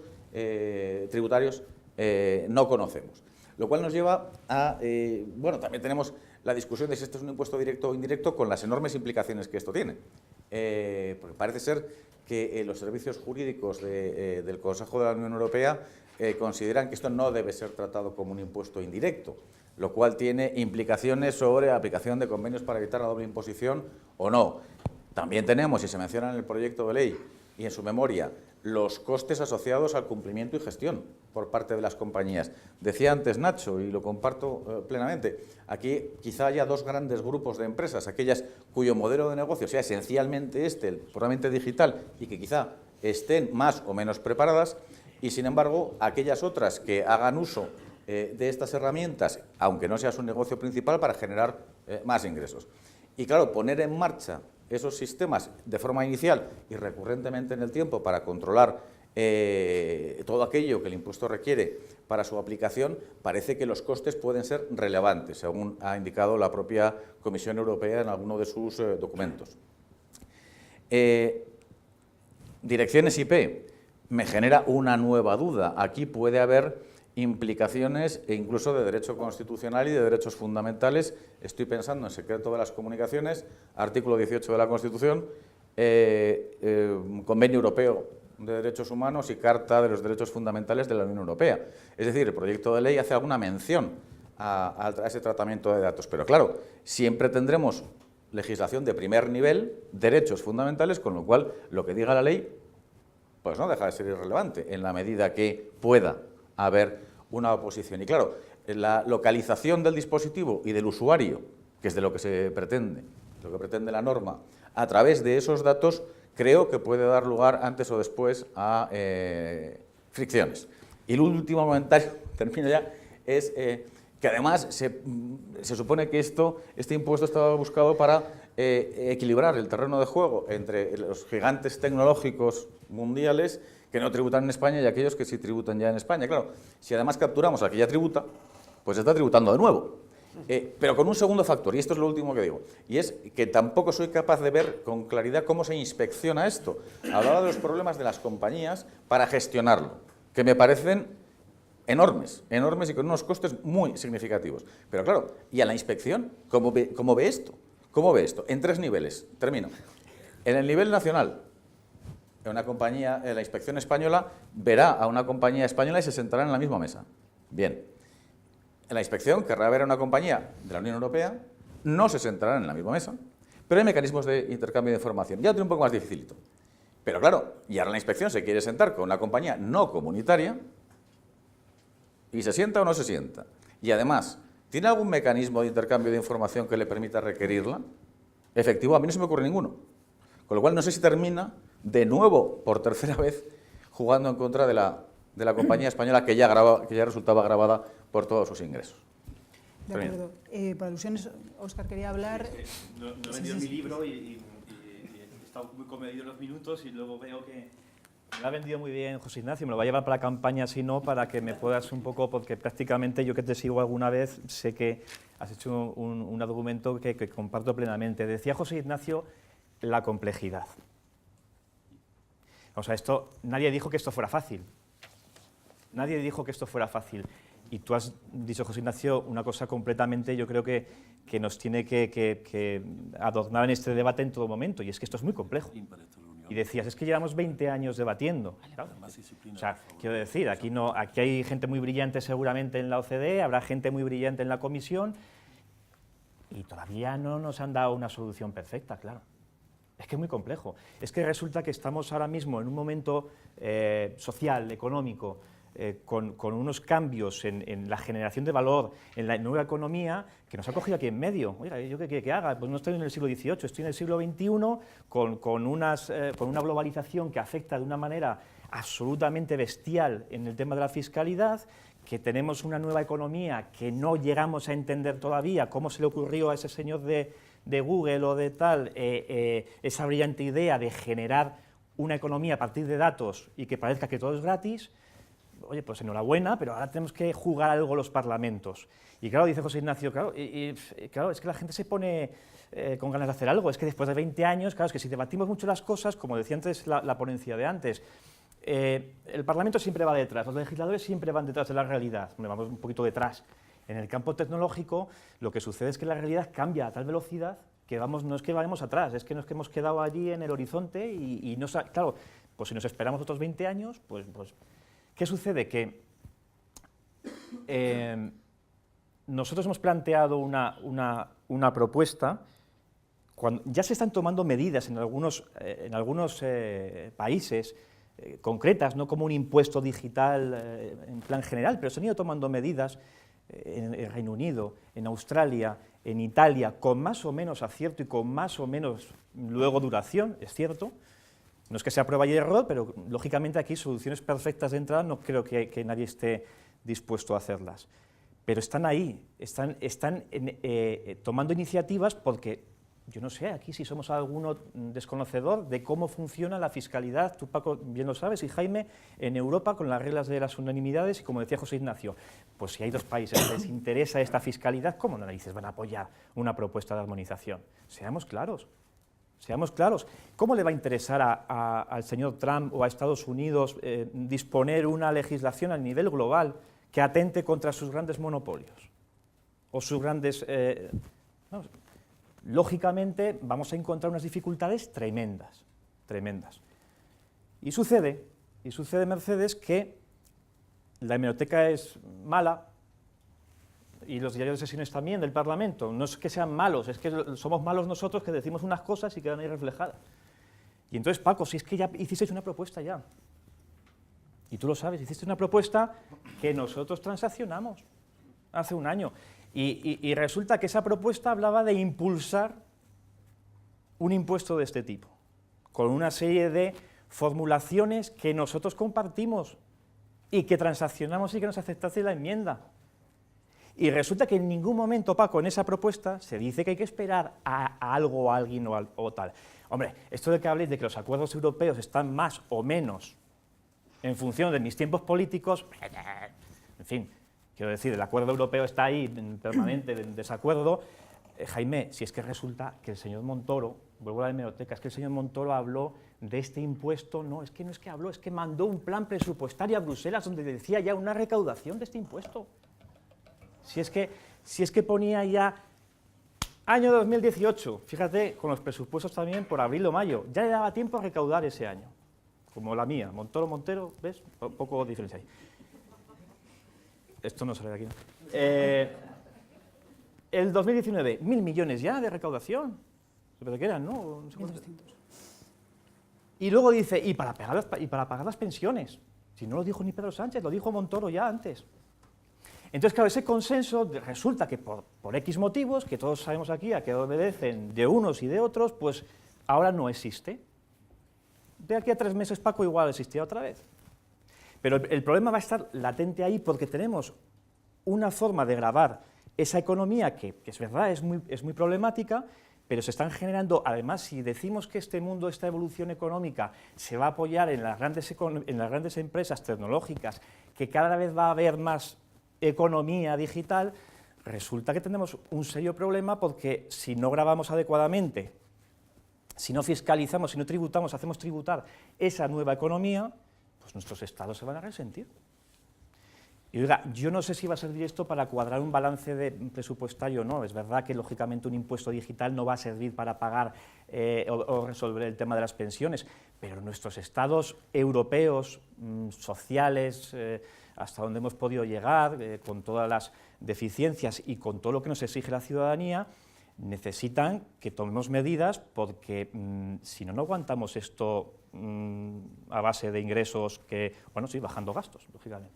tributarios no conocemos. Lo cual nos lleva a, bueno, también tenemos la discusión de si esto es un impuesto directo o indirecto con las enormes implicaciones que esto tiene. Porque parece ser que los servicios jurídicos del Consejo de la Unión Europea consideran que esto no debe ser tratado como un impuesto indirecto, lo cual tiene implicaciones sobre la aplicación de convenios para evitar la doble imposición o no. También tenemos, y se menciona en el proyecto de ley y en su memoria, los costes asociados al cumplimiento y gestión por parte de las compañías. Decía antes Nacho, y lo comparto plenamente, aquí quizá haya dos grandes grupos de empresas, aquellas cuyo modelo de negocio sea esencialmente el puramente digital, y que quizá estén más o menos preparadas, y sin embargo, aquellas otras que hagan uso de estas herramientas, aunque no sea su negocio principal, para generar más ingresos. Y claro, poner en marcha esos sistemas de forma inicial y recurrentemente en el tiempo para controlar todo aquello que el impuesto requiere para su aplicación, parece que los costes pueden ser relevantes, según ha indicado la propia Comisión Europea en alguno de sus documentos. Direcciones IP, me genera una nueva duda. Aquí puede haber implicaciones incluso de derecho constitucional y de derechos fundamentales. Estoy pensando en secreto de las comunicaciones, artículo 18 de la Constitución, Convenio Europeo de Derechos Humanos y Carta de los Derechos Fundamentales de la Unión Europea. Es decir, el proyecto de ley hace alguna mención a ese tratamiento de datos. Pero claro, siempre tendremos legislación de primer nivel, derechos fundamentales, con lo cual lo que diga la ley pues no deja de ser irrelevante en la medida que pueda haber una oposición. Y claro, la localización del dispositivo y del usuario, que es de lo que se pretende, lo que pretende la norma, a través de esos datos, creo que puede dar lugar antes o después a fricciones. Y el último comentario, termino ya, es que además se supone que este impuesto estaba buscado para equilibrar el terreno de juego entre los gigantes tecnológicos mundiales que no tributan en España y aquellos que sí tributan ya en España. Claro, si además capturamos al que ya tributa, pues está tributando de nuevo. Pero con un segundo factor, y esto es lo último que digo, y es que tampoco soy capaz de ver con claridad cómo se inspecciona esto. Hablaba de los problemas de las compañías para gestionarlo, que me parecen enormes y con unos costes muy significativos. Pero claro, ¿y a la inspección? ¿Cómo ve esto? ¿Cómo ve esto? En tres niveles. Termino. En el nivel nacional, una compañía, la inspección española verá a una compañía española y se sentará en la misma mesa. Bien. En la inspección querrá ver a una compañía de la Unión Europea, no se sentarán en la misma mesa, pero hay mecanismos de intercambio de información. Ya lo tiene un poco más dificilito. Pero claro, y ahora la inspección se quiere sentar con una compañía no comunitaria y se sienta o no se sienta. Y además, ¿tiene algún mecanismo de intercambio de información que le permita requerirla? Efectivo, a mí no se me ocurre ninguno. Con lo cual no sé si termina de nuevo, por tercera vez, jugando en contra de la compañía española que ya resultaba grabada por todos sus ingresos. De acuerdo. Por alusiones, Óscar quería hablar... No he vendido mi libro y he estado muy comedido en los minutos y luego veo que... Me lo ha vendido muy bien José Ignacio, me lo va a llevar para la campaña, si no, para que me puedas un poco, porque prácticamente yo que te sigo alguna vez, sé que has hecho un argumento que comparto plenamente. Decía José Ignacio, la complejidad. O sea, nadie dijo que esto fuera fácil. Nadie dijo que esto fuera fácil. Y tú has dicho, José Ignacio, una cosa completamente, yo creo que nos tiene que adornar en este debate en todo momento, y es que esto es muy complejo. Y decías, es que llevamos 20 años debatiendo. Claro. O sea, quiero decir, aquí hay gente muy brillante seguramente en la OCDE, habrá gente muy brillante en la Comisión, y todavía no nos han dado una solución perfecta, claro. Es que es muy complejo. Es que resulta que estamos ahora mismo en un momento social, económico, con unos cambios en la generación de valor, en la nueva economía, que nos ha cogido aquí en medio. Oiga, ¿yo qué haga? Pues no estoy en el siglo XVIII, estoy en el siglo XXI, con una globalización que afecta de una manera absolutamente bestial en el tema de la fiscalidad, que tenemos una nueva economía que no llegamos a entender todavía cómo se le ocurrió a ese señor de Google o de tal, esa brillante idea de generar una economía a partir de datos y que parezca que todo es gratis. Oye, pues enhorabuena, pero ahora tenemos que jugar algo los parlamentos. Y claro, dice José Ignacio, claro, claro, es que la gente se pone con ganas de hacer algo. Es que después de 20 años, claro, es que si debatimos mucho las cosas, como decía antes la ponencia de antes, el Parlamento siempre va detrás, los legisladores siempre van detrás de la realidad, vamos un poquito detrás. En el campo tecnológico lo que sucede es que la realidad cambia a tal velocidad que no es que vayamos atrás, es que nos hemos quedado allí en el horizonte y no, claro, pues si nos esperamos otros 20 años, pues ¿qué sucede? Que nosotros hemos planteado una propuesta, cuando ya se están tomando medidas en algunos países concretas, no como un impuesto digital en plan general, pero se han ido tomando medidas en el Reino Unido, en Australia, en Italia, con más o menos acierto y con más o menos luego duración, es cierto. No es que sea prueba y error, pero lógicamente aquí soluciones perfectas de entrada no creo que nadie esté dispuesto a hacerlas. Pero están ahí, están tomando iniciativas porque, yo no sé, aquí si somos alguno desconocedor de cómo funciona la fiscalidad, tú Paco bien lo sabes, y Jaime, en Europa con las reglas de las unanimidades y como decía José Ignacio, pues si hay dos países que les interesa esta fiscalidad, ¿cómo narices van a apoyar una propuesta de armonización? Seamos claros. Seamos claros, ¿cómo le va a interesar al señor Trump o a Estados Unidos disponer una legislación a nivel global que atente contra sus grandes monopolios? O sus grandes... lógicamente vamos a encontrar unas dificultades tremendas, tremendas. Y sucede, Mercedes, que la hemeroteca es mala, y los diarios de sesiones también del Parlamento, no es que sean malos, es que somos malos nosotros que decimos unas cosas y quedan ahí reflejadas. Y entonces, Paco, si es que ya hicisteis una propuesta ya, y tú lo sabes, hiciste una propuesta que nosotros transaccionamos hace un año, y resulta que esa propuesta hablaba de impulsar un impuesto de este tipo, con una serie de formulaciones que nosotros compartimos y que transaccionamos y que nos aceptaste la enmienda. Y resulta que en ningún momento, Paco, en esa propuesta se dice que hay que esperar a algo o a alguien o tal. Hombre, esto de que habléis de que los acuerdos europeos están más o menos en función de mis tiempos políticos, en fin, quiero decir, el acuerdo europeo está ahí permanente en desacuerdo. Jaime, si es que resulta que el señor Montoro, vuelvo a la hemeroteca, es que el señor Montoro habló de este impuesto, no es que habló, es que mandó un plan presupuestario a Bruselas donde decía ya una recaudación de este impuesto. Si es que ponía ya año 2018, fíjate, con los presupuestos también por abril o mayo, ya le daba tiempo a recaudar ese año, como la mía, Montoro, ¿ves? Poco diferencia ahí. Esto no sale de aquí, ¿no? El 2019, 1.000 millones ya de recaudación, ¿pero qué eran, no? No sé cuántos. Y luego dice, y para pagar las pensiones, si no lo dijo ni Pedro Sánchez, lo dijo Montoro ya antes. Entonces, claro, ese consenso resulta que por X motivos, que todos sabemos aquí a qué obedecen de unos y de otros, pues ahora no existe. De aquí a 3 meses, Paco, igual existirá otra vez. Pero el problema va a estar latente ahí porque tenemos una forma de gravar esa economía que es verdad, es muy problemática, pero se están generando, además, si decimos que este mundo, esta evolución económica, se va a apoyar en las grandes empresas tecnológicas, que cada vez va a haber más economía digital, resulta que tenemos un serio problema porque si no grabamos adecuadamente, si no fiscalizamos, si no tributamos, hacemos tributar esa nueva economía, pues nuestros estados se van a resentir. Y oiga, yo no sé si va a servir esto para cuadrar un balance presupuestario o no. Es verdad que, lógicamente, un impuesto digital no va a servir para pagar o resolver el tema de las pensiones, pero nuestros estados europeos, sociales, hasta donde hemos podido llegar, con todas las deficiencias y con todo lo que nos exige la ciudadanía, necesitan que tomemos medidas porque si no, no aguantamos esto a base de ingresos que, bueno, sí, bajando gastos, lógicamente.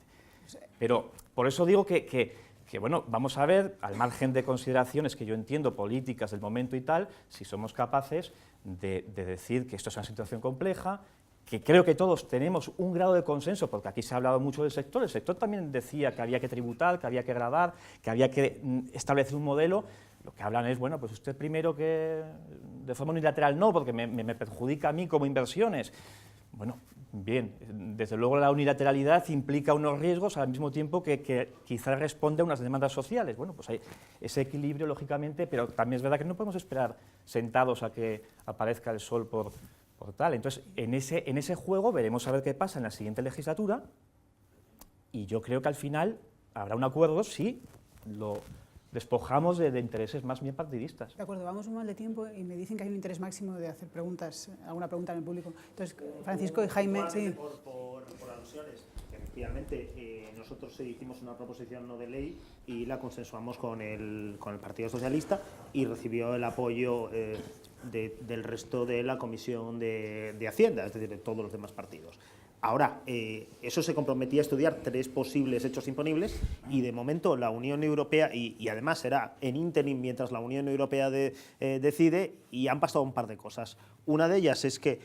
Pero por eso digo que bueno, vamos a ver, al margen de consideraciones que yo entiendo, políticas del momento y tal, si somos capaces de decir que esto es una situación compleja, que creo que todos tenemos un grado de consenso, porque aquí se ha hablado mucho del sector, el sector también decía que había que tributar, que había que gravar, que había que establecer un modelo. Lo que hablan es, bueno, pues usted primero que de forma unilateral no, porque me perjudica a mí como inversiones. Bueno, bien, desde luego la unilateralidad implica unos riesgos al mismo tiempo que quizás responde a unas demandas sociales. Bueno, pues hay ese equilibrio, lógicamente, pero también es verdad que no podemos esperar sentados a que aparezca el sol por por tal. Entonces, en ese juego veremos a ver qué pasa en la siguiente legislatura, y yo creo que al final habrá un acuerdo si lo despojamos de intereses más bien partidistas. De acuerdo, vamos un mal de tiempo y me dicen que hay un interés máximo de hacer preguntas, alguna pregunta en el público. Entonces, Francisco y Jaime... Sí. Por alusiones, efectivamente, nosotros hicimos una proposición no de ley y la consensuamos con el Partido Socialista y recibió el apoyo del resto de la Comisión de Hacienda, es decir, de todos los demás partidos. Ahora, eso se comprometía a estudiar 3 posibles hechos imponibles y de momento la Unión Europea, y además será en ínterim mientras la Unión Europea decide, y han pasado un par de cosas. Una de ellas es que,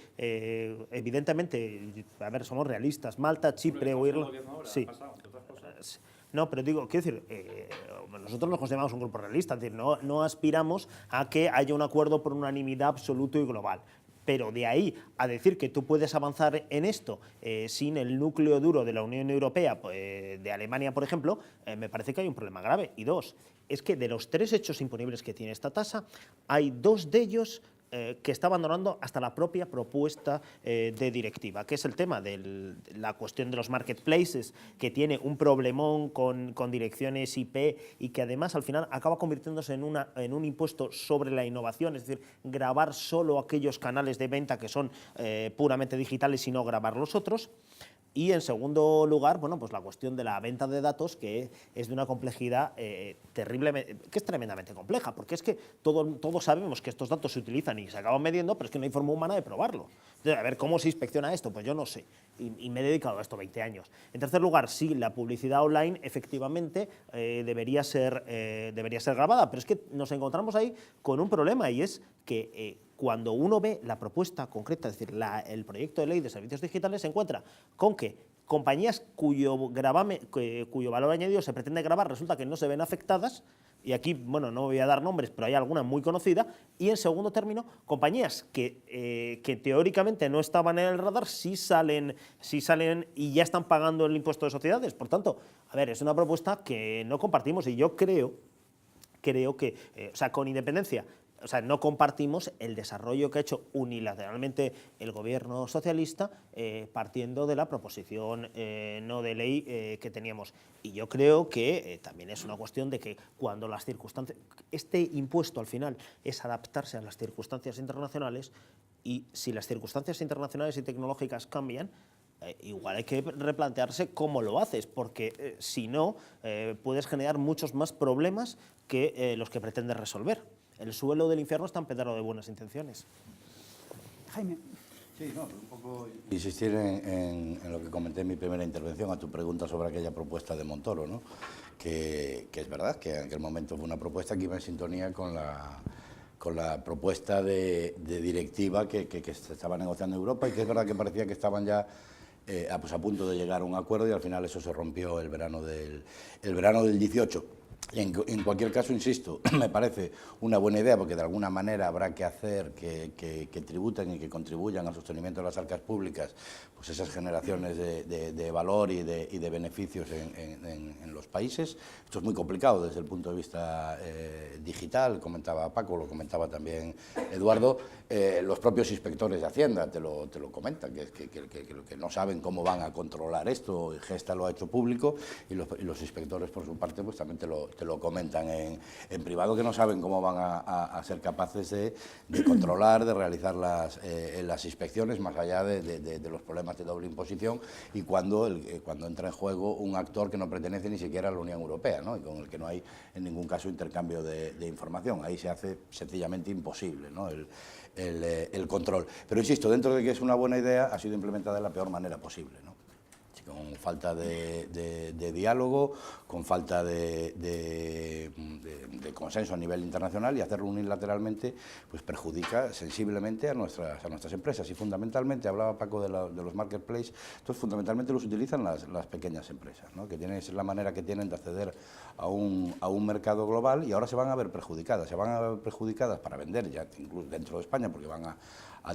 evidentemente, a ver, somos realistas, Malta, Chipre o Irlanda... Sí. No, pero digo, quiero decir, nosotros nos consideramos un grupo realista, es decir, no aspiramos a que haya un acuerdo por unanimidad absoluto y global. Pero de ahí a decir que tú puedes avanzar en esto sin el núcleo duro de la Unión Europea, de Alemania, por ejemplo, me parece que hay un problema grave. Y 2, es que de los 3 hechos imponibles que tiene esta tasa, hay 2 de ellos que está abandonando hasta la propia propuesta de directiva, que es el tema de la cuestión de los marketplaces, que tiene un problemón con direcciones IP y que además al final acaba convirtiéndose en un impuesto sobre la innovación, es decir, gravar solo aquellos canales de venta que son puramente digitales y no grabar los otros. Y en segundo lugar, bueno, pues la cuestión de la venta de datos, que es de una complejidad terriblemente, que es tremendamente compleja, porque es que todos sabemos que estos datos se utilizan y se acaban mediendo, pero es que no hay forma humana de probarlo. Entonces, a ver, ¿cómo se inspecciona esto? Pues yo no sé, y me he dedicado a esto 20 años. En tercer lugar, sí, la publicidad online efectivamente debería ser grabada, pero es que nos encontramos ahí con un problema, y es que cuando uno ve la propuesta concreta, es decir, el proyecto de ley de servicios digitales, se encuentra con que compañías cuyo valor añadido se pretende grabar resulta que no se ven afectadas, y aquí, bueno, no voy a dar nombres, pero hay alguna muy conocida, y en segundo término, compañías que teóricamente no estaban en el radar sí salen y ya están pagando el impuesto de sociedades. Por tanto, a ver, es una propuesta que no compartimos, y yo creo que, o sea, con independencia, o sea, no compartimos el desarrollo que ha hecho unilateralmente el gobierno socialista partiendo de la proposición no de ley que teníamos. Y yo creo que también es una cuestión de que cuando las circunstancias... Este impuesto al final es adaptarse a las circunstancias internacionales, y si las circunstancias internacionales y tecnológicas cambian, igual hay que replantearse cómo lo haces, porque si no, puedes generar muchos más problemas que los que pretendes resolver. El suelo del infierno está empedrado de buenas intenciones. Jaime. Sí, no, un poco insistir en lo que comenté en mi primera intervención, a tu pregunta sobre aquella propuesta de Montoro, ¿no? Que es verdad que en aquel momento fue una propuesta que iba en sintonía con la propuesta de directiva que se estaba negociando en Europa, y que es verdad que parecía que estaban ya pues a punto de llegar a un acuerdo, y al final eso se rompió el verano del 18. En cualquier caso, insisto, me parece una buena idea, porque de alguna manera habrá que hacer que tributen y que contribuyan al sostenimiento de las arcas públicas, pues esas generaciones de valor y de beneficios en los países. Esto es muy complicado desde el punto de vista digital, comentaba Paco, lo comentaba también Eduardo. Los propios inspectores de Hacienda te lo comentan, que no saben cómo van a controlar esto. Gesta lo ha hecho público, y los inspectores, por su parte, pues también te lo comentan en privado, que no saben cómo van a ser capaces de controlar, de realizar las inspecciones, más allá de los problemas de doble imposición, y cuando entra en juego un actor que no pertenece ni siquiera a la Unión Europea, ¿no? Y con el que no hay en ningún caso intercambio de información. Ahí se hace sencillamente imposible, ¿no? el control. Pero insisto, dentro de que es una buena idea, ha sido implementada de la peor manera posible, ¿no? Con falta de diálogo, con falta de consenso a nivel internacional, y hacerlo unilateralmente pues perjudica sensiblemente a nuestras empresas. Y fundamentalmente, hablaba Paco de los marketplaces, entonces fundamentalmente los utilizan las pequeñas empresas, ¿no? Que es la manera que tienen de acceder a un mercado global, y ahora se van a ver perjudicadas. Se van a ver perjudicadas para vender ya incluso dentro de España, porque van a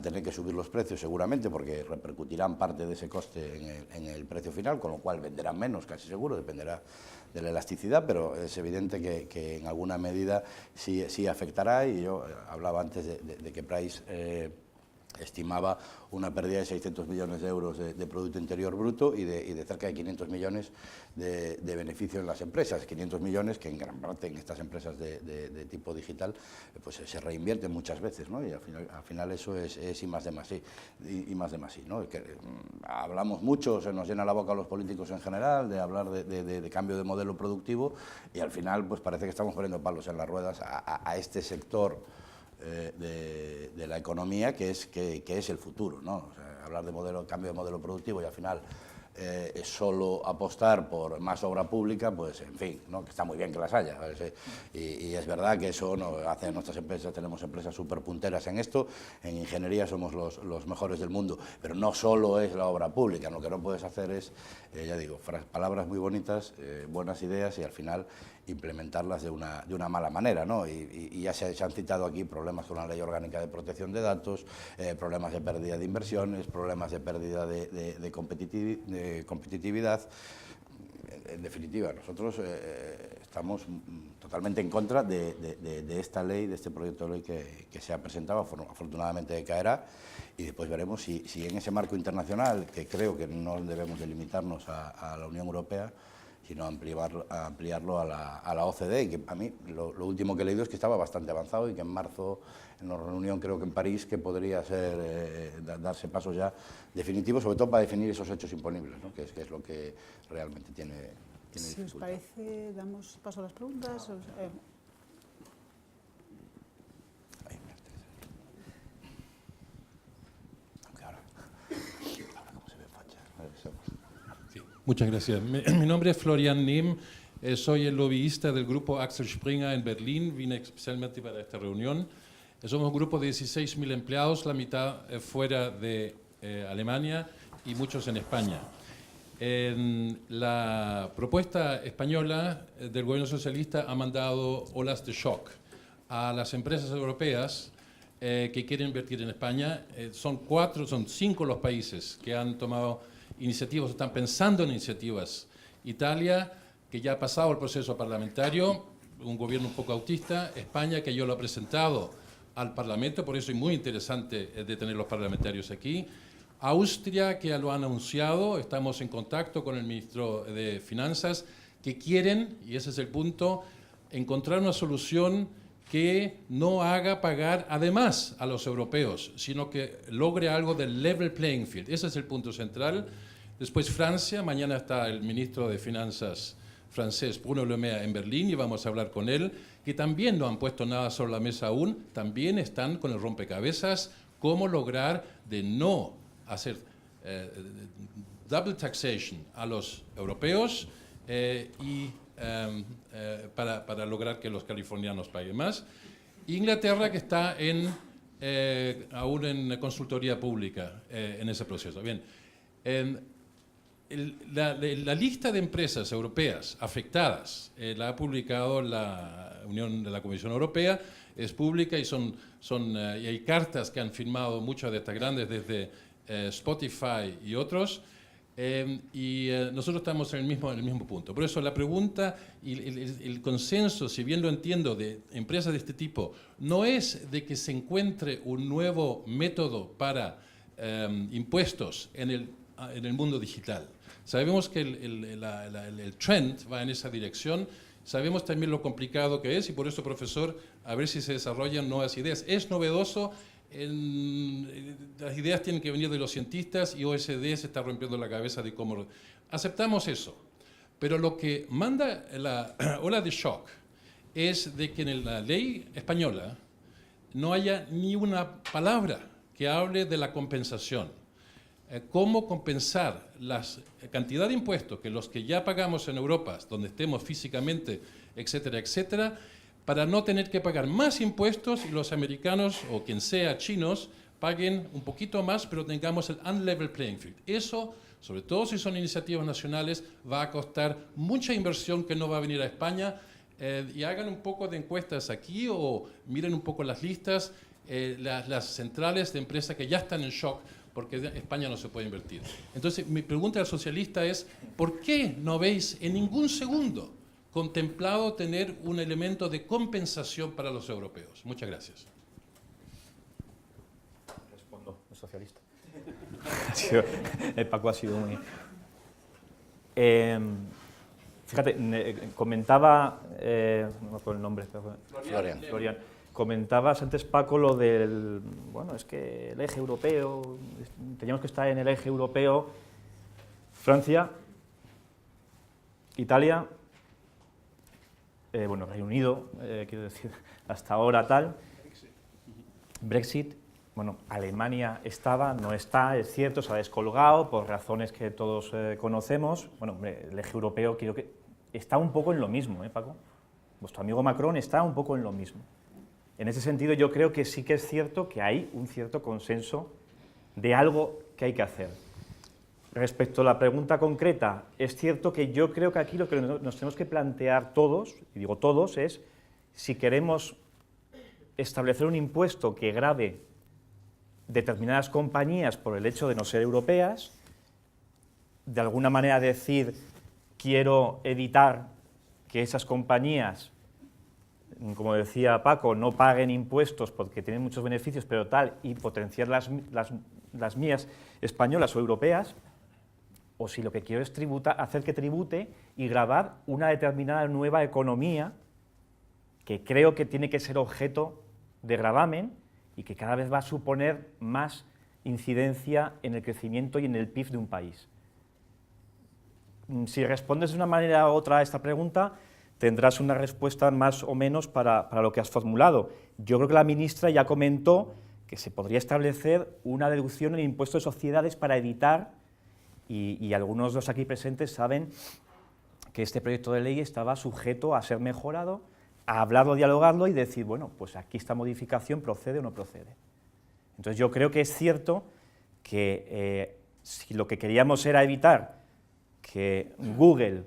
tener que subir los precios seguramente, porque repercutirán parte de ese coste en el precio final, con lo cual venderán menos, casi seguro, dependerá de la elasticidad, pero es evidente que en alguna medida sí afectará. Y yo hablaba antes de que Price estimaba una pérdida de 600 millones de euros de Producto Interior Bruto y de cerca de 500 millones de beneficio en las empresas. 500 millones que en gran parte en estas empresas de tipo digital pues se reinvierten muchas veces, ¿no? Y al final eso es I más D más I, ¿no? Hablamos mucho, se nos llena la boca a los políticos en general de hablar de cambio de modelo productivo y al final pues parece que estamos poniendo palos en las ruedas a este sector de la economía que es el futuro, ¿no? O sea, hablar de cambio de modelo productivo y al final es solo apostar por más obra pública, pues en fin, ¿no? Que está muy bien que las haya, ¿sabes? Y es verdad que eso no hace nuestras empresas, tenemos empresas súper punteras en esto, en ingeniería somos los mejores del mundo, pero no solo es la obra pública, lo que no puedes hacer es, ya digo, palabras muy bonitas, buenas ideas y al final implementarlas de una mala manera, ¿no? Y ya se han citado aquí problemas con la Ley Orgánica de Protección de Datos, problemas de pérdida de inversiones, problemas de pérdida de competitividad. En definitiva, nosotros estamos totalmente en contra de esta ley, de este proyecto de ley que se ha presentado, afortunadamente caerá, y después veremos si en ese marco internacional, que creo que no debemos de limitarnos a la Unión Europea, sino ampliarlo a la OCDE, que a mí lo último que he leído es que estaba bastante avanzado y que en marzo, en una reunión creo que en París, que podría ser darse pasos ya definitivos, sobre todo para definir esos hechos imponibles, ¿no? que es lo que realmente tiene Si dificultad. os parece, damos paso a las preguntas. Muchas gracias. Mi nombre es Florian Nehm, soy el lobbyista del grupo Axel Springer en Berlín, vine especialmente para esta reunión. Somos un grupo de 16.000 empleados, la mitad fuera de Alemania y muchos en España. La propuesta española del gobierno socialista ha mandado olas de shock a las empresas europeas que quieren invertir en España. Son 5 los países que han tomado iniciativas, están pensando en iniciativas. Italia, que ya ha pasado el proceso parlamentario, un gobierno un poco autista. España, que yo lo he presentado al Parlamento, por eso es muy interesante de tener los parlamentarios aquí. Austria, que ya lo han anunciado, estamos en contacto con el ministro de Finanzas, que quieren, y ese es el punto, encontrar una solución que no haga pagar además a los europeos, sino que logre algo del level playing field. Ese es el punto central. Después Francia, mañana está el ministro de Finanzas francés, Bruno Le Maire, en Berlín y vamos a hablar con él, que también no han puesto nada sobre la mesa aún, también están con el rompecabezas, cómo lograr de no hacer double taxation a los europeos para lograr que los californianos paguen más. Inglaterra, que está aún en consultoría pública en ese proceso. Bien, la lista de empresas europeas afectadas la ha publicado la Comisión Europea, es pública y y hay cartas que han firmado muchas de estas grandes desde Spotify y otros. Nosotros estamos en el mismo punto. Por eso la pregunta y el consenso, si bien lo entiendo, de empresas de este tipo, no es de que se encuentre un nuevo método para impuestos en el mundo digital. Sabemos que el trend va en esa dirección, sabemos también lo complicado que es y por eso, profesor, a ver si se desarrollan nuevas ideas. Es novedoso. Las ideas tienen que venir de los cientistas y OSD se está rompiendo la cabeza de cómo... Aceptamos eso, pero lo que manda la ola de shock es de que en la ley española no haya ni una palabra que hable de la compensación. Cómo compensar la cantidad de impuestos que los que ya pagamos en Europa, donde estemos físicamente, etcétera, etcétera, para no tener que pagar más impuestos y los americanos o quien sea chinos paguen un poquito más, pero tengamos el unlevel playing field. Eso, sobre todo si son iniciativas nacionales, va a costar mucha inversión que no va a venir a España. Y hagan un poco de encuestas aquí o miren un poco las listas, las centrales de empresas que ya están en shock porque España no se puede invertir. Entonces, mi pregunta al socialista es, ¿por qué no veis en ningún segundo contemplado tener un elemento de compensación para los europeos? Muchas gracias. Respondo. socialista. El Paco ha sido muy... fíjate, comentaba... no me acuerdo el nombre. Florian. Comentabas antes, Paco, lo del... Bueno, es que el eje europeo... Teníamos que estar en el eje europeo. Francia, Italia... bueno, Reino Unido, quiero decir, hasta ahora tal, Brexit, bueno, Alemania estaba, no está, es cierto, se ha descolgado por razones que todos conocemos. Bueno, hombre, el eje europeo creo que está un poco en lo mismo, Paco? Vuestro amigo Macron está un poco en lo mismo. En ese sentido yo creo que sí que es cierto que hay un cierto consenso de algo que hay que hacer. Respecto a la pregunta concreta, es cierto que yo creo que aquí lo que nos tenemos que plantear todos, y digo todos, es si queremos establecer un impuesto que grave determinadas compañías por el hecho de no ser europeas, de alguna manera decir, quiero evitar que esas compañías, como decía Paco, no paguen impuestos porque tienen muchos beneficios, pero tal, y potenciar las mías españolas o europeas, o si lo que quiero es hacer que tribute y gravar una determinada nueva economía que creo que tiene que ser objeto de gravamen y que cada vez va a suponer más incidencia en el crecimiento y en el PIB de un país. Si respondes de una manera u otra a esta pregunta, tendrás una respuesta más o menos para lo que has formulado. Yo creo que la ministra ya comentó que se podría establecer una deducción en el impuesto de sociedades para evitar, y algunos de los aquí presentes saben que este proyecto de ley estaba sujeto a ser mejorado, a hablarlo, dialogarlo y decir, bueno, pues aquí esta modificación procede o no procede. Entonces yo creo que es cierto que si lo que queríamos era evitar que Google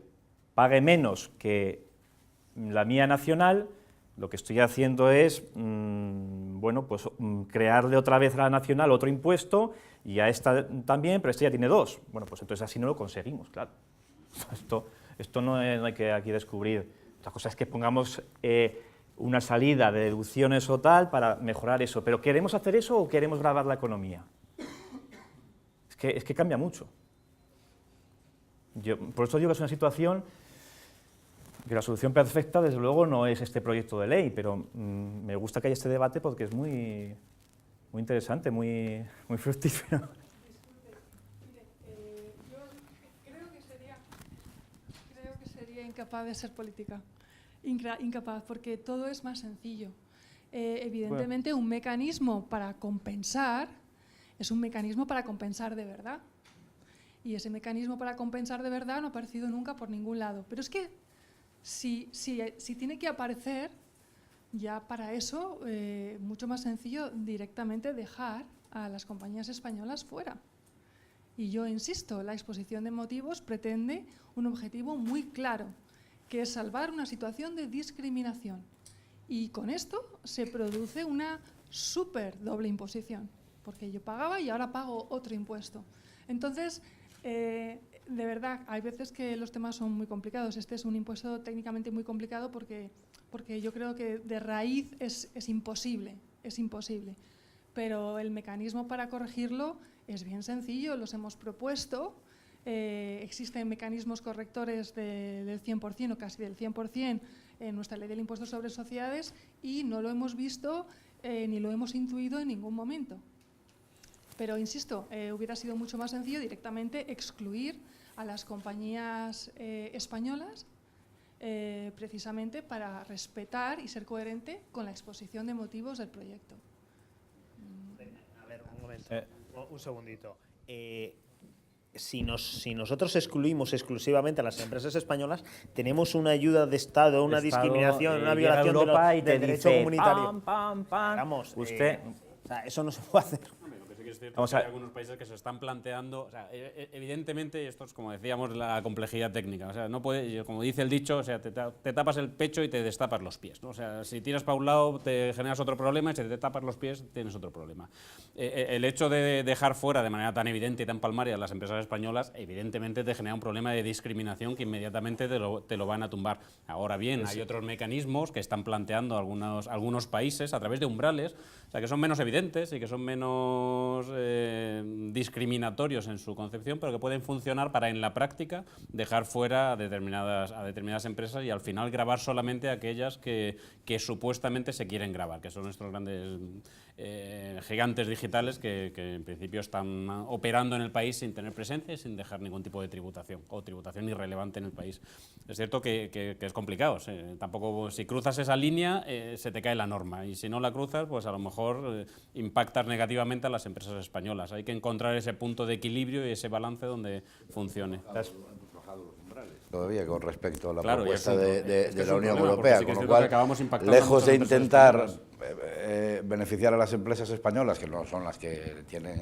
pague menos que la mía nacional, lo que estoy haciendo es, bueno, pues crearle otra vez a la nacional otro impuesto y a esta también, pero esta ya tiene dos. Bueno, pues entonces así no lo conseguimos, claro. Esto no hay que aquí descubrir. Otra cosa es que pongamos una salida de deducciones o tal para mejorar eso. ¿Pero queremos hacer eso o queremos gravar la economía? Es que cambia mucho. Por eso digo que es una situación que la solución perfecta, desde luego, no es este proyecto de ley, pero me gusta que haya este debate porque es muy interesante, muy fructífero. Yo creo que sería incapaz de ser política, incapaz, porque todo es más sencillo. Evidentemente, un mecanismo para compensar es un mecanismo para compensar de verdad. Y ese mecanismo para compensar de verdad no ha aparecido nunca por ningún lado. Pero es que si tiene que aparecer, ya para eso, mucho más sencillo directamente dejar a las compañías españolas fuera. Y yo insisto, la exposición de motivos pretende un objetivo muy claro, que es salvar una situación de discriminación. Y con esto se produce una súper doble imposición, porque yo pagaba y ahora pago otro impuesto. Entonces, de verdad, hay veces que los temas son muy complicados. Este es un impuesto técnicamente muy complicado porque yo creo que de raíz es imposible, Pero el mecanismo para corregirlo es bien sencillo, los hemos propuesto. Existen mecanismos correctores del 100% o casi del 100% en nuestra ley del impuesto sobre sociedades y no lo hemos visto ni lo hemos intuido en ningún momento. Pero, insisto, hubiera sido mucho más sencillo directamente excluir a las compañías españolas precisamente para respetar y ser coherente con la exposición de motivos del proyecto. A ver, un momento, un segundito. Si nosotros excluimos exclusivamente a las empresas españolas, tenemos una ayuda de Estado, una discriminación, una violación del derecho comunitario. Vamos, usted, o sea, eso no se puede hacer. Es cierto que hay algunos países que se están planteando, o sea, evidentemente, y esto es como decíamos, la complejidad técnica, o sea, no puede, como dice el dicho, o sea, te tapas el pecho y te destapas los pies, ¿no? O sea, si tiras para un lado te generas otro problema y si te tapas los pies tienes otro problema. El hecho de dejar fuera de manera tan evidente y tan palmaria a las empresas españolas, evidentemente te genera un problema de discriminación que inmediatamente te lo van a tumbar. Ahora bien, hay otros mecanismos que están planteando algunos países a través de umbrales, o sea, que son menos evidentes y que son menos criterios discriminatorios en su concepción, pero que pueden funcionar para en la práctica dejar fuera a determinadas empresas y al final gravar solamente aquellas que supuestamente se quieren grabar, que son nuestros grandes gigantes digitales que en principio están operando en el país sin tener presencia y sin dejar ningún tipo de tributación o tributación irrelevante en el país. Es cierto que es complicado, tampoco si cruzas esa línea se te cae la norma y si no la cruzas pues a lo mejor impactas negativamente a las empresas españolas. Hay que encontrar ese punto de equilibrio y ese balance donde funcione. Todavía con respecto a la Claro, propuesta de la Unión problema, Europea, sí que con es lo cierto cual, que impactando lejos a de muchas empresas intentar españolas. beneficiar a las empresas españolas, que no son las que tienen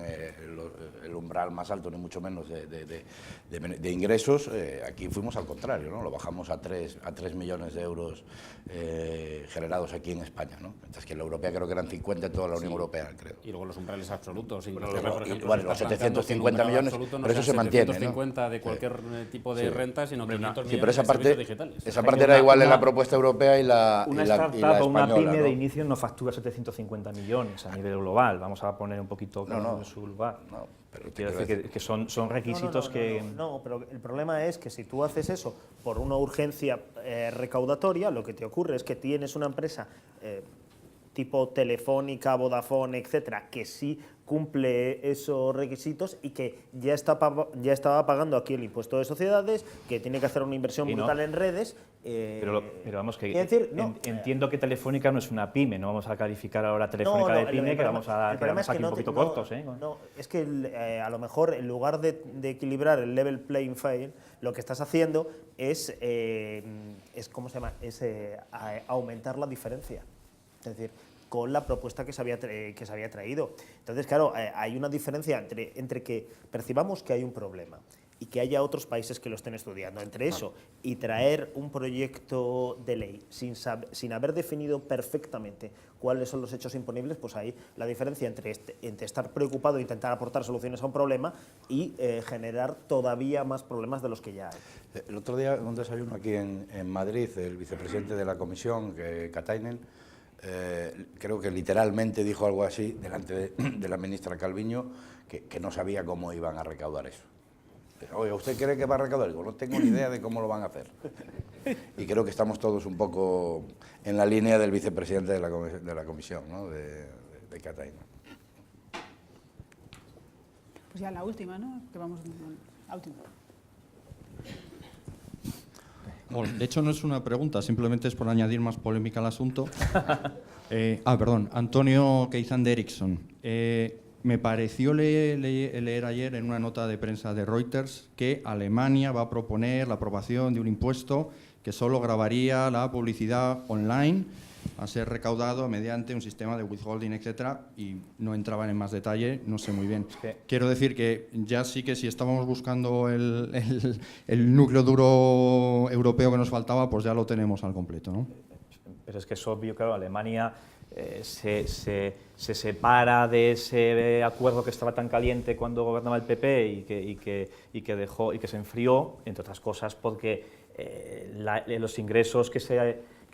el umbral más alto, ni mucho menos de ingresos, aquí fuimos al contrario, ¿no? Lo bajamos a 3 millones de euros generados aquí en España, ¿no? Mientras que en la europea creo que eran 50 en toda la Unión Europea, creo. Y luego los umbrales absolutos. Bueno, los 750 millones, pero eso se mantiene, ¿no? 750 de cualquier tipo de renta, sino 500 millones pero esa de servicios parte, digitales. esa parte era igual en la propuesta europea y la Una española, startup o una pyme ¿no? de inicio no factura 750 millones a nivel global. Vamos a poner un poquito en su lugar. No, pero quiero decir que son requisitos que... No, pero el problema es que si tú haces eso por una urgencia recaudatoria, lo que te ocurre es que tienes una empresa tipo Telefónica, Vodafone, etcétera, que sí cumple esos requisitos y que ya estaba pagando aquí el impuesto de sociedades, que tiene que hacer una inversión brutal en redes. Pero vamos, que decir, entiendo que Telefónica no es una pyme, no vamos a calificar ahora Telefónica de pyme, que vamos a quedarnos aquí un poquito cortos. No, es que a lo mejor en lugar de equilibrar el level playing field, lo que estás haciendo es ¿cómo se llama? Aumentar la diferencia. Es decir, con la propuesta que se había traído. Entonces, claro, hay una diferencia entre que percibamos que hay un problema y que haya otros países que lo estén estudiando. Entre eso y traer un proyecto de ley sin haber definido perfectamente cuáles son los hechos imponibles, pues ahí la diferencia entre estar preocupado e intentar aportar soluciones a un problema y generar todavía más problemas de los que ya hay. El otro día, en un desayuno aquí en Madrid, el vicepresidente de la Comisión, Katainen, creo que literalmente dijo algo así delante de la ministra Calviño, que no sabía cómo iban a recaudar eso. Oye, ¿usted cree que va a recaudar? Digo, no tengo ni idea de cómo lo van a hacer. Y creo que estamos todos un poco en la línea del vicepresidente de la Comisión, ¿no? de Katainen. Pues ya la última, ¿no? Que vamos a última. Bueno, de hecho no es una pregunta, simplemente es por añadir más polémica al asunto. Perdón, Antonio Queizán de Ericsson. Me pareció leer ayer en una nota de prensa de Reuters que Alemania va a proponer la aprobación de un impuesto que solo grabaría la publicidad online a ser recaudado mediante un sistema de withholding, etcétera, y no entraban en más detalle, no sé muy bien. Quiero decir que ya sí que si estábamos buscando el núcleo duro europeo que nos faltaba, pues ya lo tenemos al completo, ¿no? Pero es que es obvio, claro, Alemania se separa de ese acuerdo que estaba tan caliente cuando gobernaba el PP y que se enfrió, entre otras cosas porque los ingresos que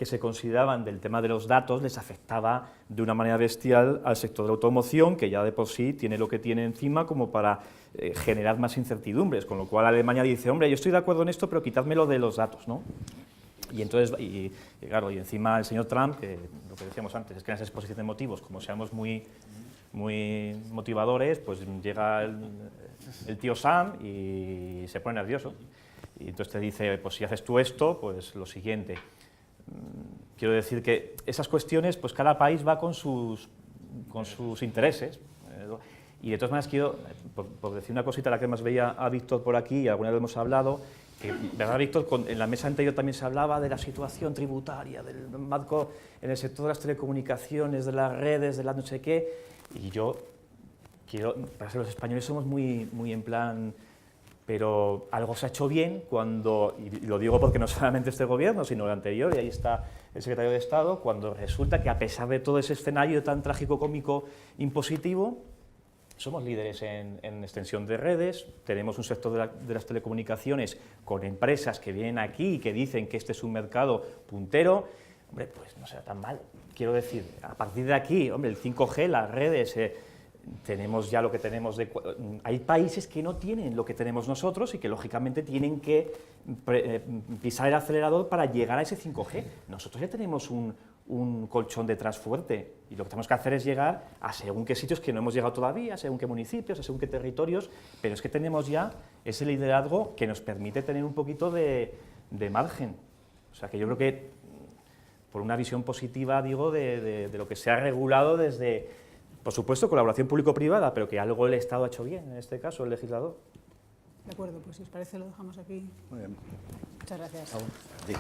se consideraban del tema de los datos les afectaba de una manera bestial al sector de la automoción, que ya de por sí tiene lo que tiene encima como para generar más incertidumbres, con lo cual Alemania dice, hombre, yo estoy de acuerdo en esto, pero quitádmelo de los datos, ¿no? Y entonces, claro, y encima el señor Trump, que lo que decíamos antes, es que en esa exposición de motivos, como seamos muy motivadores, pues llega el tío Sam y se pone nervioso. Y entonces te dice, pues si haces tú esto, pues lo siguiente. Quiero decir que esas cuestiones, pues cada país va con sus intereses. Y de todas maneras quiero, por decir una cosita, la que más veía a Víctor por aquí, y alguna vez hemos hablado, que, ¿verdad, Víctor? En la mesa anterior también se hablaba de la situación tributaria, del marco en el sector de las telecomunicaciones, de las redes, de la no sé qué, y yo quiero, para ser los españoles somos muy en plan, pero algo se ha hecho bien cuando, y lo digo porque no solamente este gobierno, sino el anterior, y ahí está el secretario de Estado, cuando resulta que a pesar de todo ese escenario tan trágico, cómico, impositivo, somos líderes en extensión de redes, tenemos un sector de las telecomunicaciones con empresas que vienen aquí y que dicen que este es un mercado puntero. Hombre, pues no será tan mal. Quiero decir, a partir de aquí, hombre, el 5G, las redes, tenemos ya lo que tenemos hay países que no tienen lo que tenemos nosotros y que lógicamente tienen que pisar el acelerador para llegar a ese 5G. Nosotros ya tenemos un colchón detrás fuerte y lo que tenemos que hacer es llegar a según qué sitios que no hemos llegado todavía, a según qué municipios, a según qué territorios, pero es que tenemos ya ese liderazgo que nos permite tener un poquito de margen. O sea que yo creo que por una visión positiva, digo, de lo que se ha regulado desde, por supuesto, colaboración público-privada, pero que algo el Estado ha hecho bien, en este caso, el legislador. De acuerdo, pues si os parece lo dejamos aquí. Muy bien. Muchas gracias. Sí.